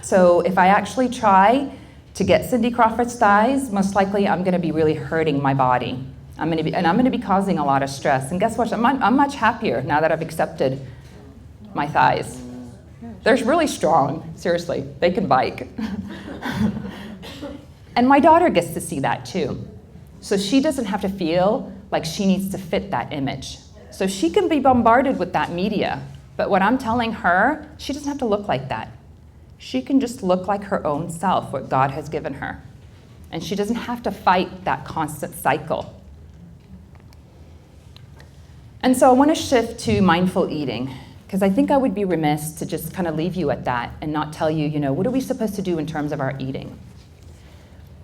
So if I actually try to get Cindy Crawford's thighs, most likely I'm going to be really hurting my body. I'm going to be causing a lot of stress. And guess what? I'm much happier now that I've accepted my thighs. They're really strong. Seriously, they can bike. And my daughter gets to see that too. So she doesn't have to feel like she needs to fit that image. So she can be bombarded with that media. But what I'm telling her, she doesn't have to look like that. She can just look like her own self, what God has given her. And she doesn't have to fight that constant cycle. And so I want to shift to mindful eating, because I think I would be remiss to just kind of leave you at that and not tell you, what are we supposed to do in terms of our eating?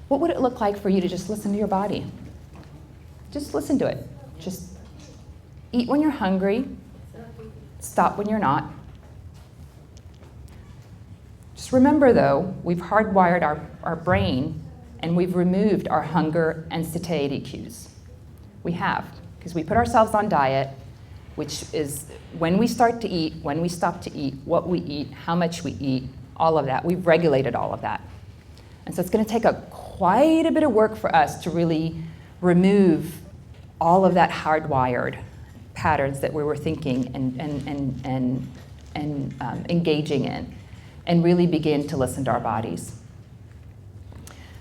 What would it look like for you to just listen to your body? Just listen to it. Just eat when you're hungry. Stop when you're not. Just remember, though, we've hardwired our brain and we've removed our hunger and satiety cues. We have, because we put ourselves on diet, which is when we start to eat, when we stop to eat, what we eat, how much we eat, all of that. We've regulated all of that. And so it's going to take quite a bit of work for us to really remove all of that hardwired patterns that we were thinking and engaging in, and really begin to listen to our bodies.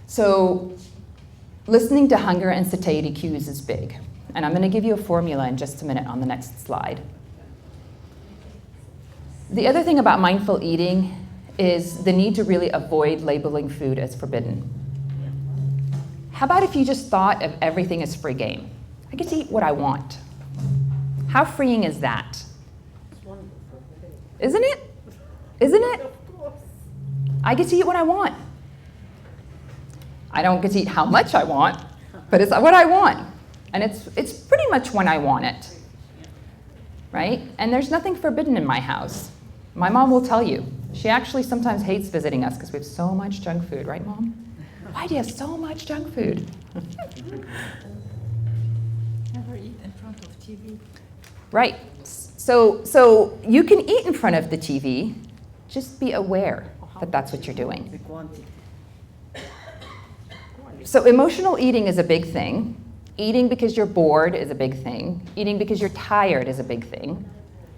So listening to hunger and satiety cues is big. And I'm going to give you a formula in just a minute on the next slide. The other thing about mindful eating is the need to really avoid labeling food as forbidden. How about if you just thought of everything as free game? I get to eat what I want. How freeing is that? Isn't it? Isn't it? I get to eat what I want. I don't get to eat how much I want, but it's what I want. And it's pretty much when I want it, right? And there's nothing forbidden in my house. My mom will tell you. She actually sometimes hates visiting us because we have so much junk food, right, Mom? Why do you have so much junk food? Never eat in front of TV. Right. So you can eat in front of the TV. Just be aware that that's what you're doing. The quantity. So emotional eating is a big thing. Eating because you're bored is a big thing. Eating because you're tired is a big thing.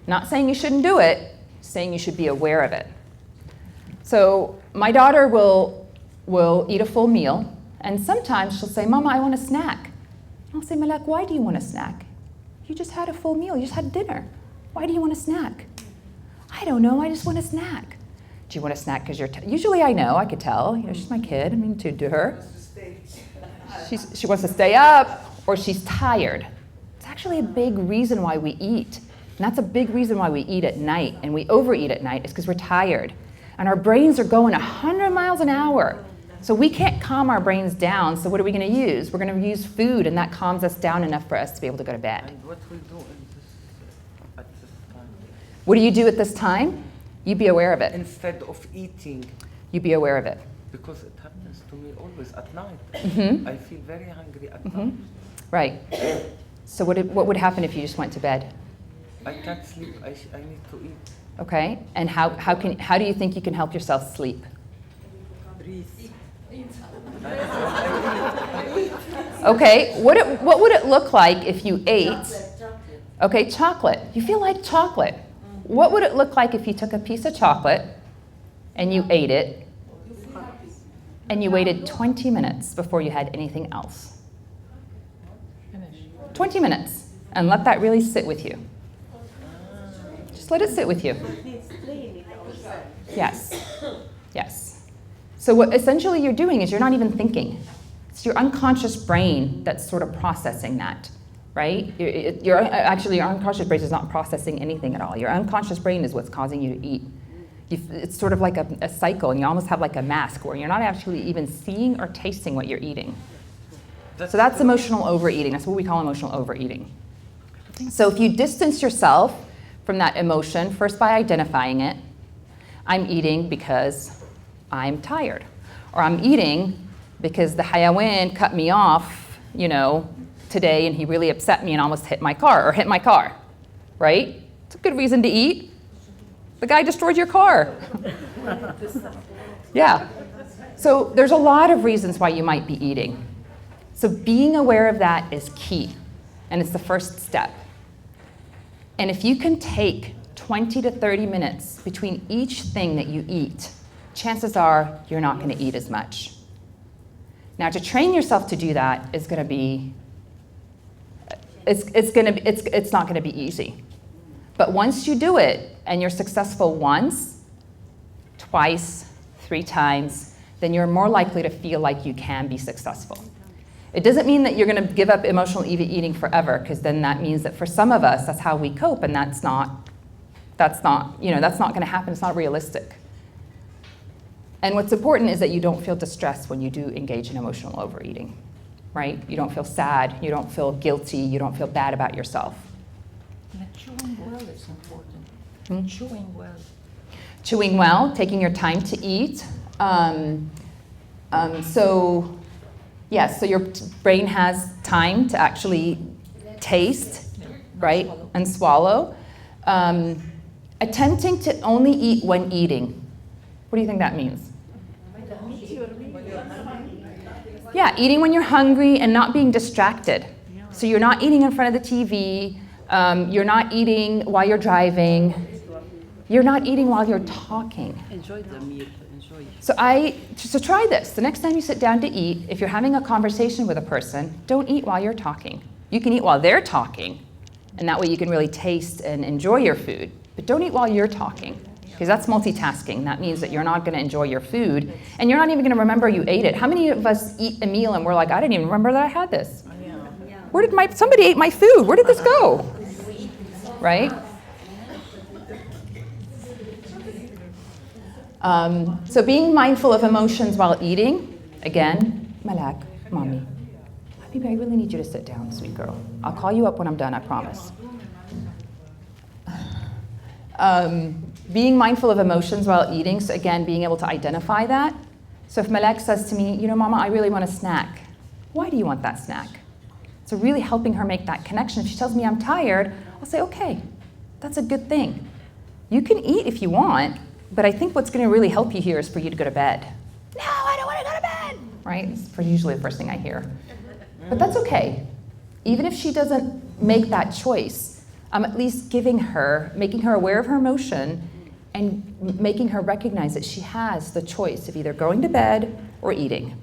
Not saying you shouldn't do it, saying you should be aware of it. So my daughter will eat a full meal, and sometimes she'll say, Mama, I want a snack. I'll say, Malak, why do you want a snack? You just had a full meal, you just had dinner. Why do you want a snack? I don't know, I just want a snack. Do you want a snack because you're usually I know, I could tell. She's my kid, to her. She wants to stay up, or she's tired. It's actually a big reason why we eat. And that's a big reason why we eat at night, and we overeat at night, is because we're tired. And our brains are going 100 miles an hour. So we can't calm our brains down, so what are we going to use? We're going to use food, and that calms us down enough for us to be able to go to bed. And what we do at this time? What do you do at this time? You be aware of it. Instead of eating, You be aware of it. because it happens to me always at night. Mhm. I feel very hungry at Mhm. night. Right. So what would happen if you just went to bed? I can't sleep. I need to eat. Okay. And how do you think you can help yourself sleep? Breathe. Okay. What would it look like if you ate? Okay, chocolate. You feel like chocolate. What would it look like if you took a piece of chocolate and you ate it and you waited 20 minutes before you had anything else? 20 minutes. And let that really sit with you. Just let it sit with you. Yes. Yes. So what essentially you're doing is you're not even thinking. It's your unconscious brain that's sort of processing that, right? Your unconscious brain is not processing anything at all. Your unconscious brain is what's causing you to eat. It's sort of like a cycle, and you almost have like a mask where you're not actually even seeing or tasting what you're eating. So that's emotional overeating. That's what we call emotional overeating. So if you distance yourself from that emotion, first by identifying it, I'm eating because I'm tired. Or I'm eating because the hayawan cut me off, today, and he really upset me and almost hit my car, right? It's a good reason to eat. The guy destroyed your car. Yeah. So there's a lot of reasons why you might be eating. So being aware of that is key, and it's the first step. And if you can take 20 to 30 minutes between each thing that you eat, chances are you're not going to eat as much. Now, to train yourself to do that is going to be, it's not going to be easy. But once you do it and you're successful once, twice, 3 times, then you're more likely to feel like you can be successful. It doesn't mean that you're going to give up emotional eating forever, because then that means that for some of us, that's how we cope, and that's not going to happen. It's not realistic. And what's important is that you don't feel distressed when you do engage in emotional overeating, right? You don't feel sad, you don't feel guilty, you don't feel bad about yourself. And chewing well is important. Chewing well. Chewing well, taking your time to eat. So your brain has time to actually taste, right, and swallow. Attempting to only eat when eating. What do you think that means? Yeah, eating when you're hungry and not being distracted. So you're not eating in front of the TV, you're not eating while you're driving, you're not eating while you're talking. Enjoy the meal. Enjoy. So try this. The next time you sit down to eat, if you're having a conversation with a person, don't eat while you're talking. You can eat while they're talking, and that way you can really taste and enjoy your food. But don't eat while you're talking, because that's multitasking. That means that you're not going to enjoy your food, and you're not even going to remember you ate it. How many of us eat a meal and we're like, I didn't even remember that I had this? Somebody ate my food. Where did this go? Right? So being mindful of emotions while eating, again, Malak, mommy, Habibi, I really need you to sit down, sweet girl. I'll call you up when I'm done, I promise. Being mindful of emotions while eating, so again, being able to identify that. So if Malak says to me, Mama, I really want a snack. Why do you want that snack? So really helping her make that connection. If she tells me I'm tired, I'll say, okay, that's a good thing. You can eat if you want, but I think what's going to really help you here is for you to go to bed. No, I don't want to go to bed. Right? It's usually the first thing I hear. But that's okay. Even if she doesn't make that choice, I'm at least making her aware of her emotion and making her recognize that she has the choice of either going to bed or eating.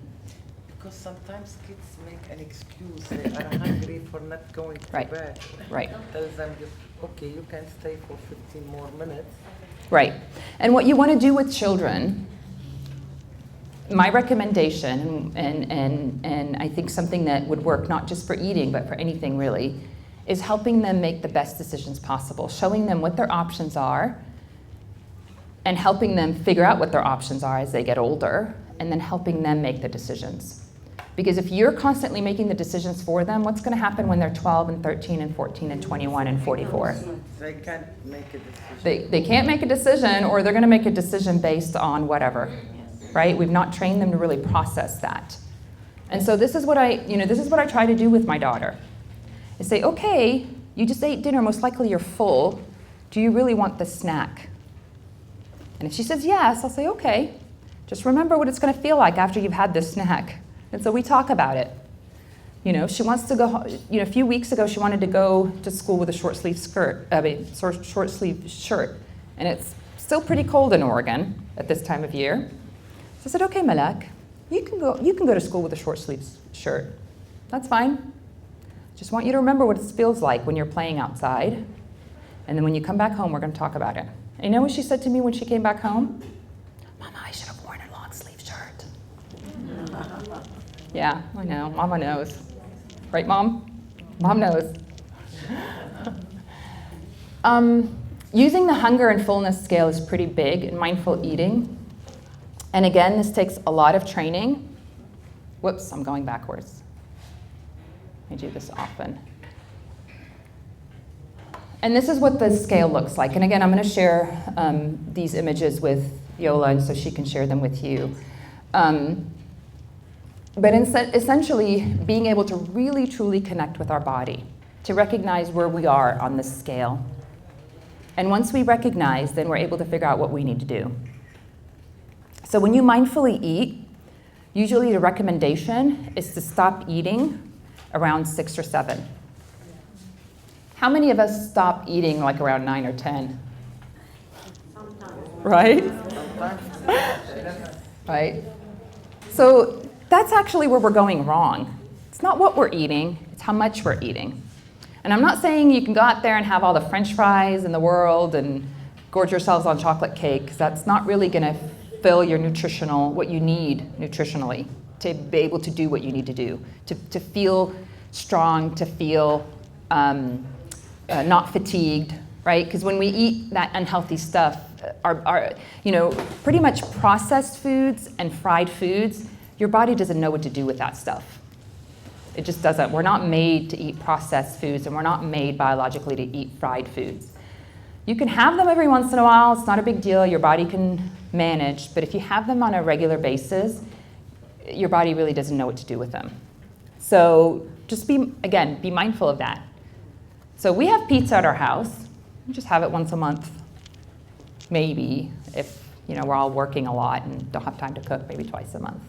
Because sometimes kids make an excuse. They are hungry for not going to bed. Right. Tell them, okay, you can stay for 15 more minutes. Right. And what you want to do with children, my recommendation, and I think something that would work not just for eating, but for anything really, is helping them make the best decisions possible, showing them what their options are, and helping them figure out what their options are as they get older, and then helping them make the decisions. Because if you're constantly making the decisions for them, what's going to happen when they're 12 and 13 and 14 and 21 and 44? They can't make a decision. They can't make a decision, or they're going to make a decision based on whatever, right? We've not trained them to really process that. And so this is what I try to do with my daughter. I say, okay, you just ate dinner, most likely you're full. Do you really want the snack? And if she says yes, I'll say, okay, just remember what it's going to feel like after you've had this snack. And so we talk about it. She wants to go, a few weeks ago, she wanted to go to school with a short sleeve shirt. And it's still pretty cold in Oregon at this time of year. So I said, okay, Malak, you can go to school with a short sleeve shirt. That's fine. Just want you to remember what it feels like when you're playing outside. And then when you come back home, we're going to talk about it. And you know what she said to me when she came back home? Mama, I should have worn a long sleeve shirt. Yeah, I know. Mama knows. Right, Mom? Mom knows. Using the hunger and fullness scale is pretty big in mindful eating. And again, this takes a lot of training. Whoops, I'm going backwards. I do this often. And this is what the scale looks like. And again, I'm going to share these images with Yola, and so she can share them with you. But essentially, being able to really, truly connect with our body, to recognize where we are on this scale. And once we recognize, then we're able to figure out what we need to do. So when you mindfully eat, Usually the recommendation is to stop eating around 6 or 7. How many of us stop eating like around 9 or 10? Right? Right? So that's actually where we're going wrong. It's not what we're eating, it's how much we're eating. And I'm not saying you can go out there and have all the French fries in the world and gorge yourselves on chocolate cake, because that's not really going to fill your what you need nutritionally to be able to do what you need to do, to feel strong, to feel not fatigued, right? Because when we eat that unhealthy stuff, pretty much processed foods and fried foods, your body doesn't know what to do with that stuff. It just doesn't. We're not made to eat processed foods, and we're not made biologically to eat fried foods. You can have them every once in a while. It's not a big deal. Your body can manage. But if you have them on a regular basis, your body really doesn't know what to do with them. So just be mindful of that. So we have pizza at our house. We just have it once a month, maybe, if we're all working a lot and don't have time to cook, maybe twice a month.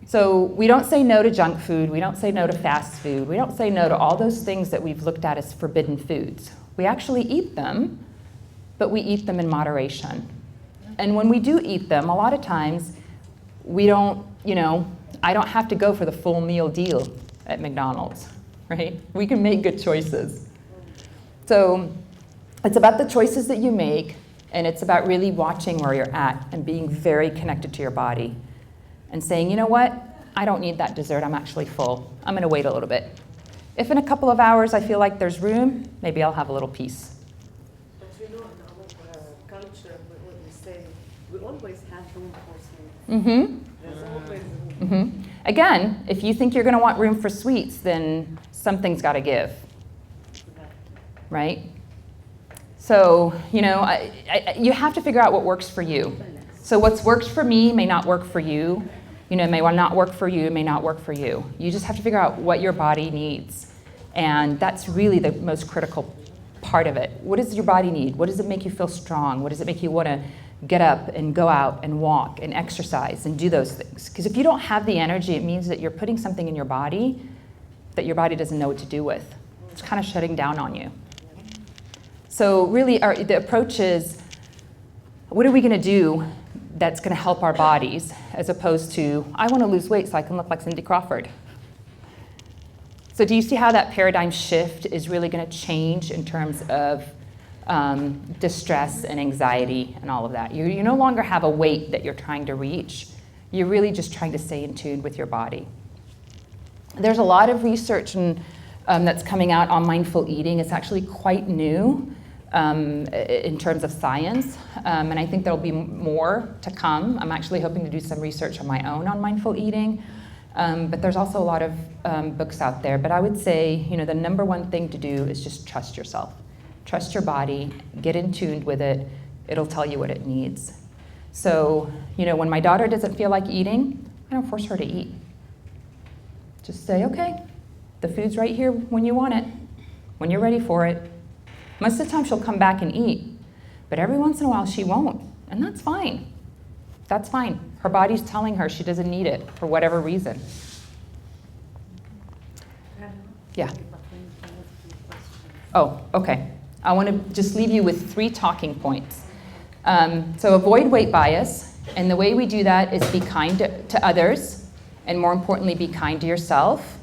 So we don't say no to junk food. We don't say no to fast food. We don't say no to all those things that we've looked at as forbidden foods. We actually eat them, but we eat them in moderation. And when we do eat them, a lot of times, we don't, I don't have to go for the full meal deal at McDonald's, right? We can make good choices. So it's about the choices that you make, and it's about really watching where you're at and being very connected to your body and saying, you know what? I don't need that dessert. I'm actually full. I'm going to wait a little bit. If in a couple of hours I feel like there's room, maybe I'll have a little piece. But in our culture, what we say, we always have room for sweets. Mm-hmm. There's always room. Mm-hmm. Again, if you think you're going to want room for sweets, then something's got to give, right? So, you have to figure out what works for you. So what's worked for me may not work for you. May not work for you, may not work for you. You just have to figure out what your body needs. And that's really the most critical part of it. What does your body need? What does it make you feel strong? What does it make you want to get up and go out and walk and exercise and do those things? Because if you don't have the energy, it means that you're putting something in your body that your body doesn't know what to do with. It's kind of shutting down on you. So really, the approach is, what are we going to do that's going to help our bodies, as opposed to, I want to lose weight so I can look like Cindy Crawford. So do you see how that paradigm shift is really going to change in terms of distress and anxiety and all of that? You no longer have a weight that you're trying to reach. You're really just trying to stay in tune with your body. There's a lot of research that's coming out on mindful eating. It's actually quite new. In terms of science, and I think there'll be more to come. I'm actually hoping to do some research on my own on mindful eating, but there's also a lot of books out there. But I would say, the number one thing to do is just trust yourself. Trust your body, get in tune with it. It'll tell you what it needs. So, when my daughter doesn't feel like eating, I don't force her to eat. Just say, okay, the food's right here when you want it, when you're ready for it. Most of the time she'll come back and eat, but every once in a while she won't, and that's fine. That's fine. Her body's telling her she doesn't need it for whatever reason. Yeah. Oh, okay. I want to just leave you with 3 talking points. So avoid weight bias, and the way we do that is be kind to others, and more importantly, be kind to yourself.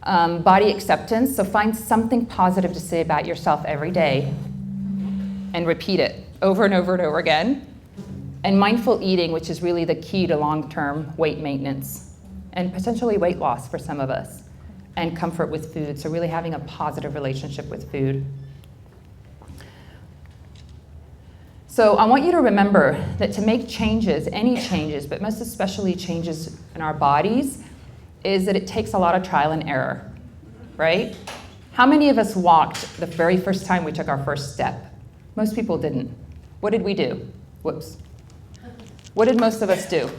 Body acceptance, so find something positive to say about yourself every day and repeat it over and over and over again. And mindful eating, which is really the key to long-term weight maintenance and potentially weight loss for some of us. And comfort with food, so really having a positive relationship with food. So I want you to remember that to make changes, any changes, but most especially changes in our bodies, is that it takes a lot of trial and error, right? How many of us walked the very first time we took our first step? Most people didn't. What did we do? Whoops. What did most of us do?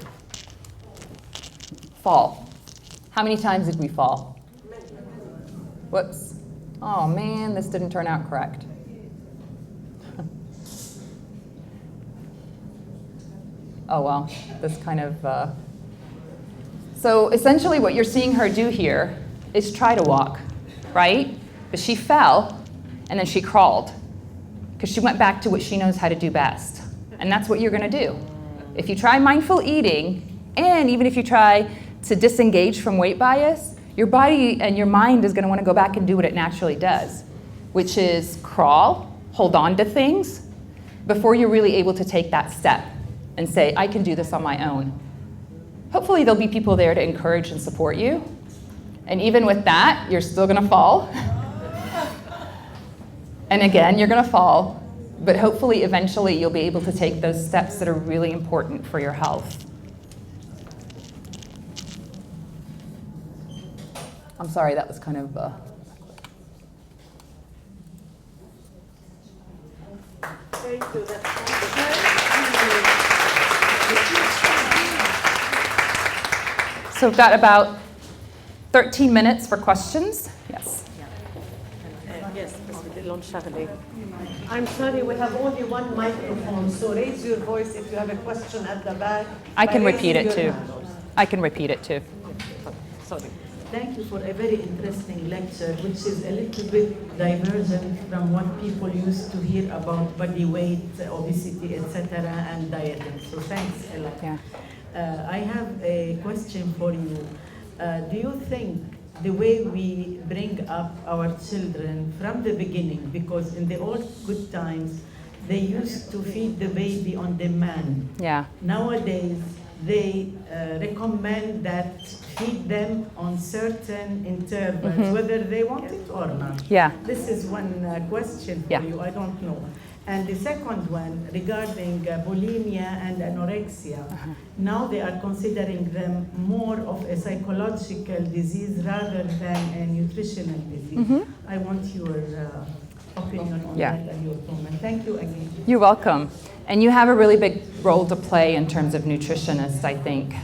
Fall. How many times did we fall? Whoops. Oh man, this didn't turn out correct. Oh well, this kind of So essentially what you're seeing her do here is try to walk, right? But she fell, and then she crawled, because she went back to what she knows how to do best. And that's what you're gonna do. If you try mindful eating, and even if you try to disengage from weight bias, your body and your mind is gonna wanna go back and do what it naturally does, which is crawl, hold on to things, before you're really able to take that step and say, I can do this on my own. Hopefully there'll be people there to encourage and support you. And even with that, you're still gonna fall. And again, you're gonna fall, but hopefully eventually you'll be able to take those steps that are really important for your health. I'm sorry, that was kind of Thank you. So we've got about 13 minutes for questions. Yes. Yes, I'm sorry, we have only one microphone, so raise your voice if you have a question at the back. I can by repeat raising it your too. hand. I can repeat it too. Sorry. Thank you for a very interesting lecture, which is a little bit divergent from what people used to hear about body weight, obesity, etc., and dieting. So thanks a lot. Yeah. I have a question for you. Do you think the way we bring up our children from the beginning, because in the old good times, they used to feed the baby on demand. Yeah. Nowadays, they recommend that feed them on certain intervals, whether they want it or not. Yeah. This is one question for Yeah. you, I don't know. And the second one regarding bulimia and anorexia. Now they are considering them more of a psychological disease rather than a nutritional disease. I want your opinion on Yeah. that and your comment. Thank you again. You're welcome. And you have a really big role to play in terms of nutritionists, I think,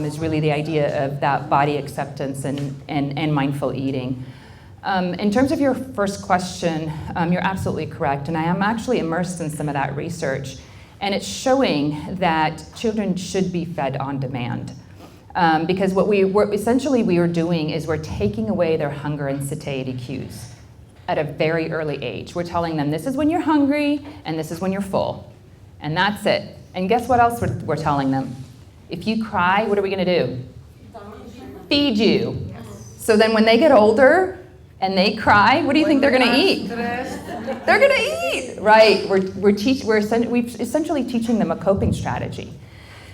is really the idea of that body acceptance and mindful eating. In terms of your first question, you're absolutely correct. And I am actually immersed in some of that research. And it's showing that children should be fed on demand. Because what we are doing is we're taking away their hunger and satiety cues at a very early age. We're telling them this is when you're hungry and this is when you're full. And that's it. And guess what else we're telling them? If you cry, what are we gonna do? Feed you. So then when they get older and they cry, what do you think they're gonna eat? They're gonna eat, right? We're essentially teaching them a coping strategy.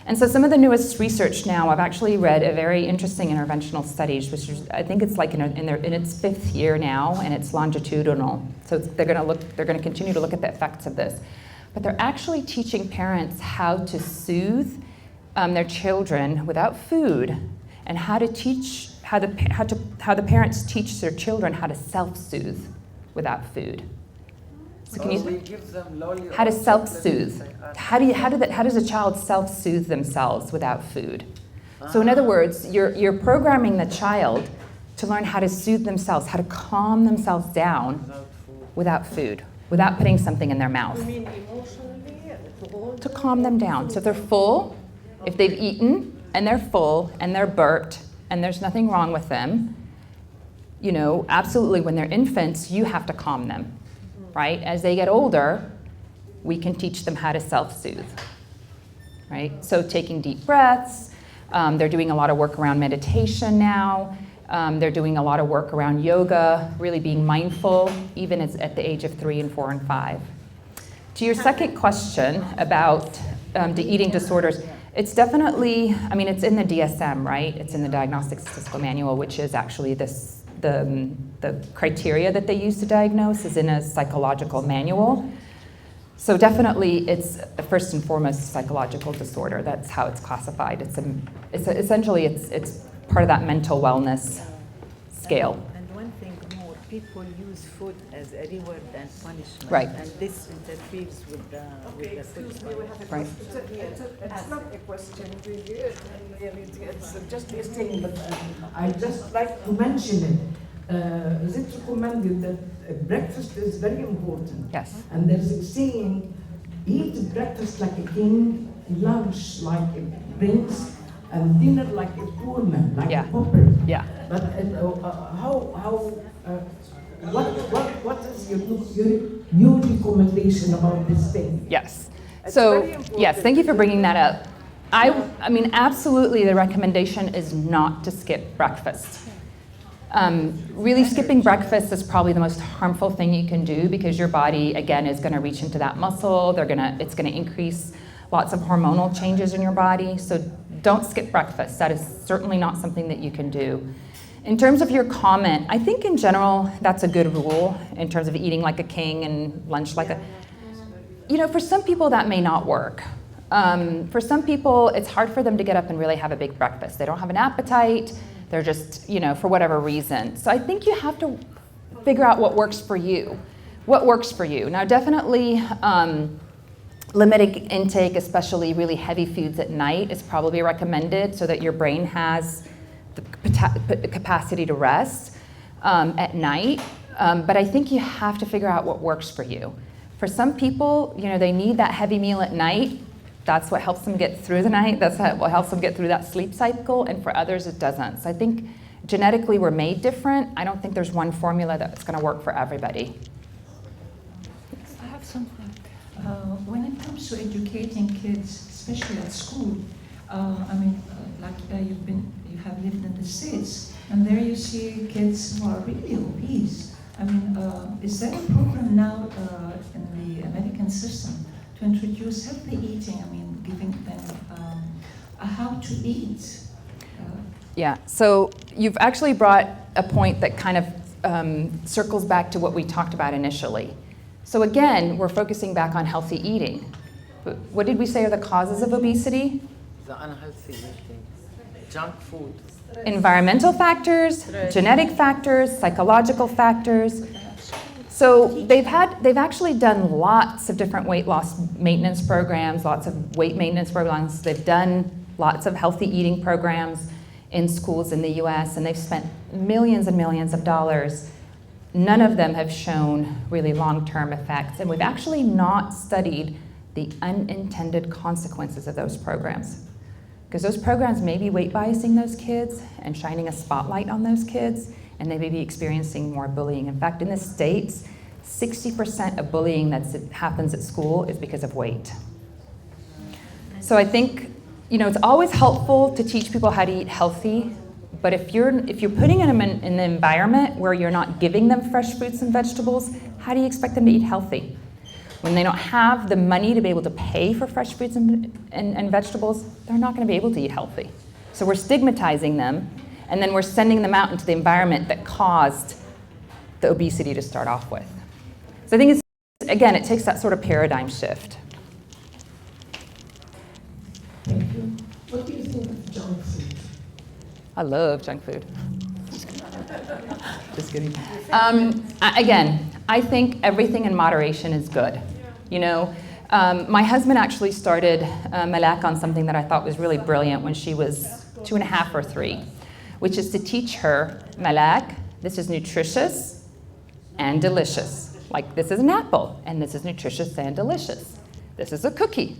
And so some of the newest research now, I've actually read a very interesting interventional studies, which is, I think it's like in its 5th year now, and it's longitudinal. So they're gonna continue to look at the effects of this. But they're actually teaching parents how to soothe their children without food, and how the parents teach their children how to self-soothe without food. So can we give them lolly how to or self-soothe? chocolate? How does a child self-soothe themselves without food? So in other words, you're programming the child to learn how to soothe themselves, how to calm themselves down without food, without putting something in their mouth. You mean emotionally? To calm them down. So if they're full, if they've eaten and they're full and they're burped and there's nothing wrong with them, you know, absolutely when they're infants, you have to calm them, right? As they get older, we can teach them how to self-soothe, right? So taking deep breaths, they're doing a lot of work around meditation now. They're doing a lot of work around yoga, really being mindful, even at the age of 3 and 4 and 5. To your second question about the eating disorders, it's definitely, I mean, it's in the DSM, right? It's in the Diagnostic Statistical Manual, which is actually the criteria that they use to diagnose is in a psychological manual. So definitely, it's first and foremost a psychological disorder. That's how it's classified. Essentially it's part of that mental wellness scale. And one thing more, people use food as a reward and punishment. Right. And this interferes with the food. Excuse me, we have a Right. question. It's not a question, really. It's just a statement. But I just like to mention it. Is it recommended that breakfast is very important? Yes. And there's a saying, eat breakfast like a king, lunch like a prince, and dinner like a poor man, like Yeah. a pauper. Yeah. But what is your recommendation about this thing? Yes. It's So, very important yes, thank you for to- bringing that up. I mean, absolutely, the recommendation is not to skip breakfast. Really, skipping breakfast is probably the most harmful thing you can do because your body, again, is going to reach into that muscle. It's going to increase lots of hormonal changes in your body. So don't skip breakfast. That is certainly not something that you can do. In terms of your comment, I think in general that's a good rule in terms of eating like a king and lunch like a... You know, for some people that may not work. For some people, it's hard for them to get up and really have a big breakfast. They don't have an appetite. They're just, you know, for whatever reason. So I think you have to figure out what works for you. What works for you? Now, definitely limiting intake, especially really heavy foods at night, is probably recommended so that your brain has the capacity to rest at night. But I think you have to figure out what works for you. For some people, you know, they need that heavy meal at night. That's what helps them get through the night. That's what helps them get through that sleep cycle. And for others, it doesn't. So I think genetically we're made different. I don't think there's one formula that's going to work for everybody. I have something. When it comes to educating kids, especially at school, you have lived in the States, and there you see kids who are really obese. I mean, is there a program now in the American system to introduce healthy eating? I mean, giving them how to eat. Yeah, so you've actually brought a point that kind of circles back to what we talked about initially. So again, we're focusing back on healthy eating. But what did we say are the causes of obesity? The unhealthy eating, junk food. Environmental factors, genetic factors, psychological factors. So they've actually done lots of different weight loss maintenance programs, lots of weight maintenance programs. They've done lots of healthy eating programs in schools in the US, and they've spent millions and millions of dollars. None of them have shown really long-term effects, and we've actually not studied the unintended consequences of those programs. Because those programs may be weight biasing those kids and shining a spotlight on those kids, and they may be experiencing more bullying. In fact, in the States, 60% of bullying that happens at school is because of weight. So I think, you know, it's always helpful to teach people how to eat healthy, but if you're putting them in an environment where you're not giving them fresh fruits and vegetables, how do you expect them to eat healthy? When they don't have the money to be able to pay for fresh fruits and vegetables, they're not going to be able to eat healthy. So we're stigmatizing them, and then we're sending them out into the environment that caused the obesity to start off with. So I think it's, again, it takes that sort of paradigm shift. Thank you. What do you think of junk food? I love junk food. Just kidding. Again, I think everything in moderation is good. You know, my husband actually started Malak on something that I thought was really brilliant when she was 2.5 or 3, which is to teach her, Malak, this is nutritious and delicious. Like, this is an apple, and this is nutritious and delicious. This is a cookie.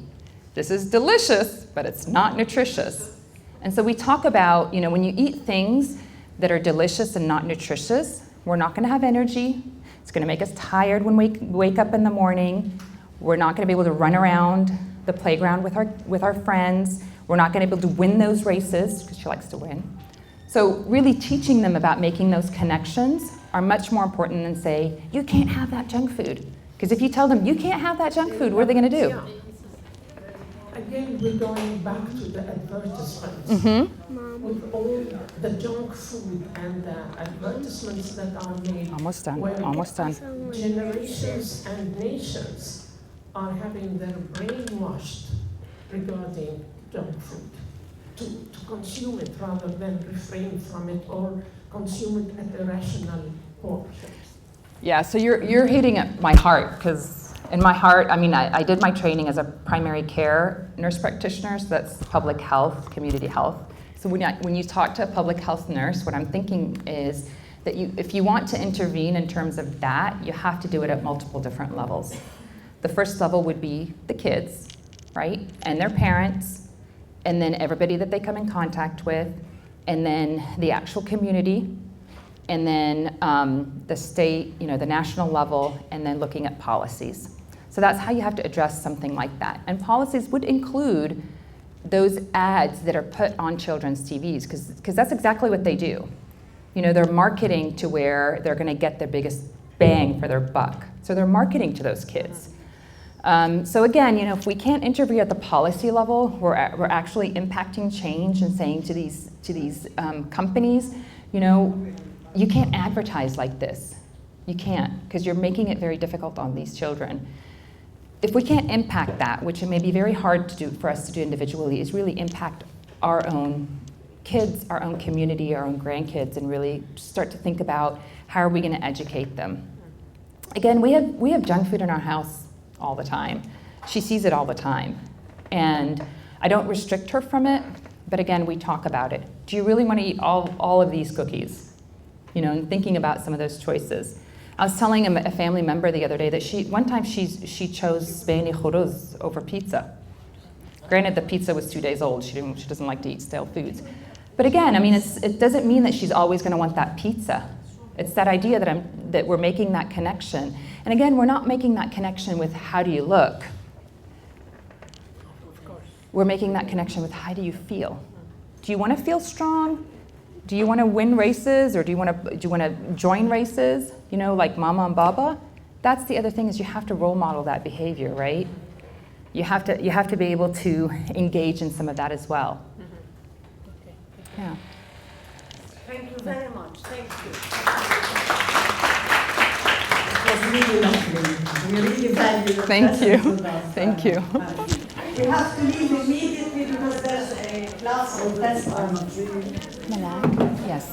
This is delicious, but it's not nutritious. And so we talk about, you know, when you eat things that are delicious and not nutritious, we're not going to have energy. It's going to make us tired when we wake up in the morning. We're not going to be able to run around the playground with our friends. We're not going to be able to win those races, because she likes to win. So really teaching them about making those connections are much more important than say, you can't have that junk food. Because if you tell them, you can't have that junk food, what are they going to do? Again, we're going back to the advertisements. Mm-hmm. With all the junk food and the advertisements that are made. Almost done, where almost done. Generations and nations are having their brainwashed regarding junk food. To consume it rather than refrain from it or consume it at irrational portions. Yeah, so you're hitting at my heart, because in my heart, I mean, I did my training as a primary care nurse practitioner, so that's public health, community health. So when you talk to a public health nurse, what I'm thinking is that if you want to intervene in terms of that, you have to do it at multiple different levels. The first level would be the kids, right, and their parents, and then everybody that they come in contact with, and then the actual community, and then the state, the national level, and then looking at policies. So that's how you have to address something like that. And policies would include those ads that are put on children's TVs, because that's exactly what they do. They're marketing to where they're going to get their biggest bang for their buck. So they're marketing to those kids. So again, if we can't intervene at the policy level, we're actually impacting change and saying to these companies, you can't advertise like this. You can't, because you're making it very difficult on these children. If we can't impact that, which it may be very hard to do for us to do individually, is really impact our own kids, our own community, our own grandkids, and really start to think about how are we going to educate them. Again, we have junk food in our house all the time. She sees it all the time. And I don't restrict her from it, but again, we talk about it. Do you really want to eat all of these cookies? And thinking about some of those choices. I was telling a family member the other day that one time she chose Spani churros over pizza. Granted, the pizza was 2 days old. She doesn't like to eat stale foods. But again, it doesn't mean that she's always going to want that pizza. It's that idea that we're making that connection. And again, we're not making that connection with how do you look. We're making that connection with how do you feel. Do you want to feel strong? Do you want to win races, or do you want to join races? Like Mama and Baba. That's the other thing, is you have to role model that behavior, right? You have to be able to engage in some of that as well. Okay. Yeah. Thank you very much. Thank you. It was really lovely. We really value your Thank presence you. with us. Thank you. We have to leave immediately because there's a class of test on. Yes.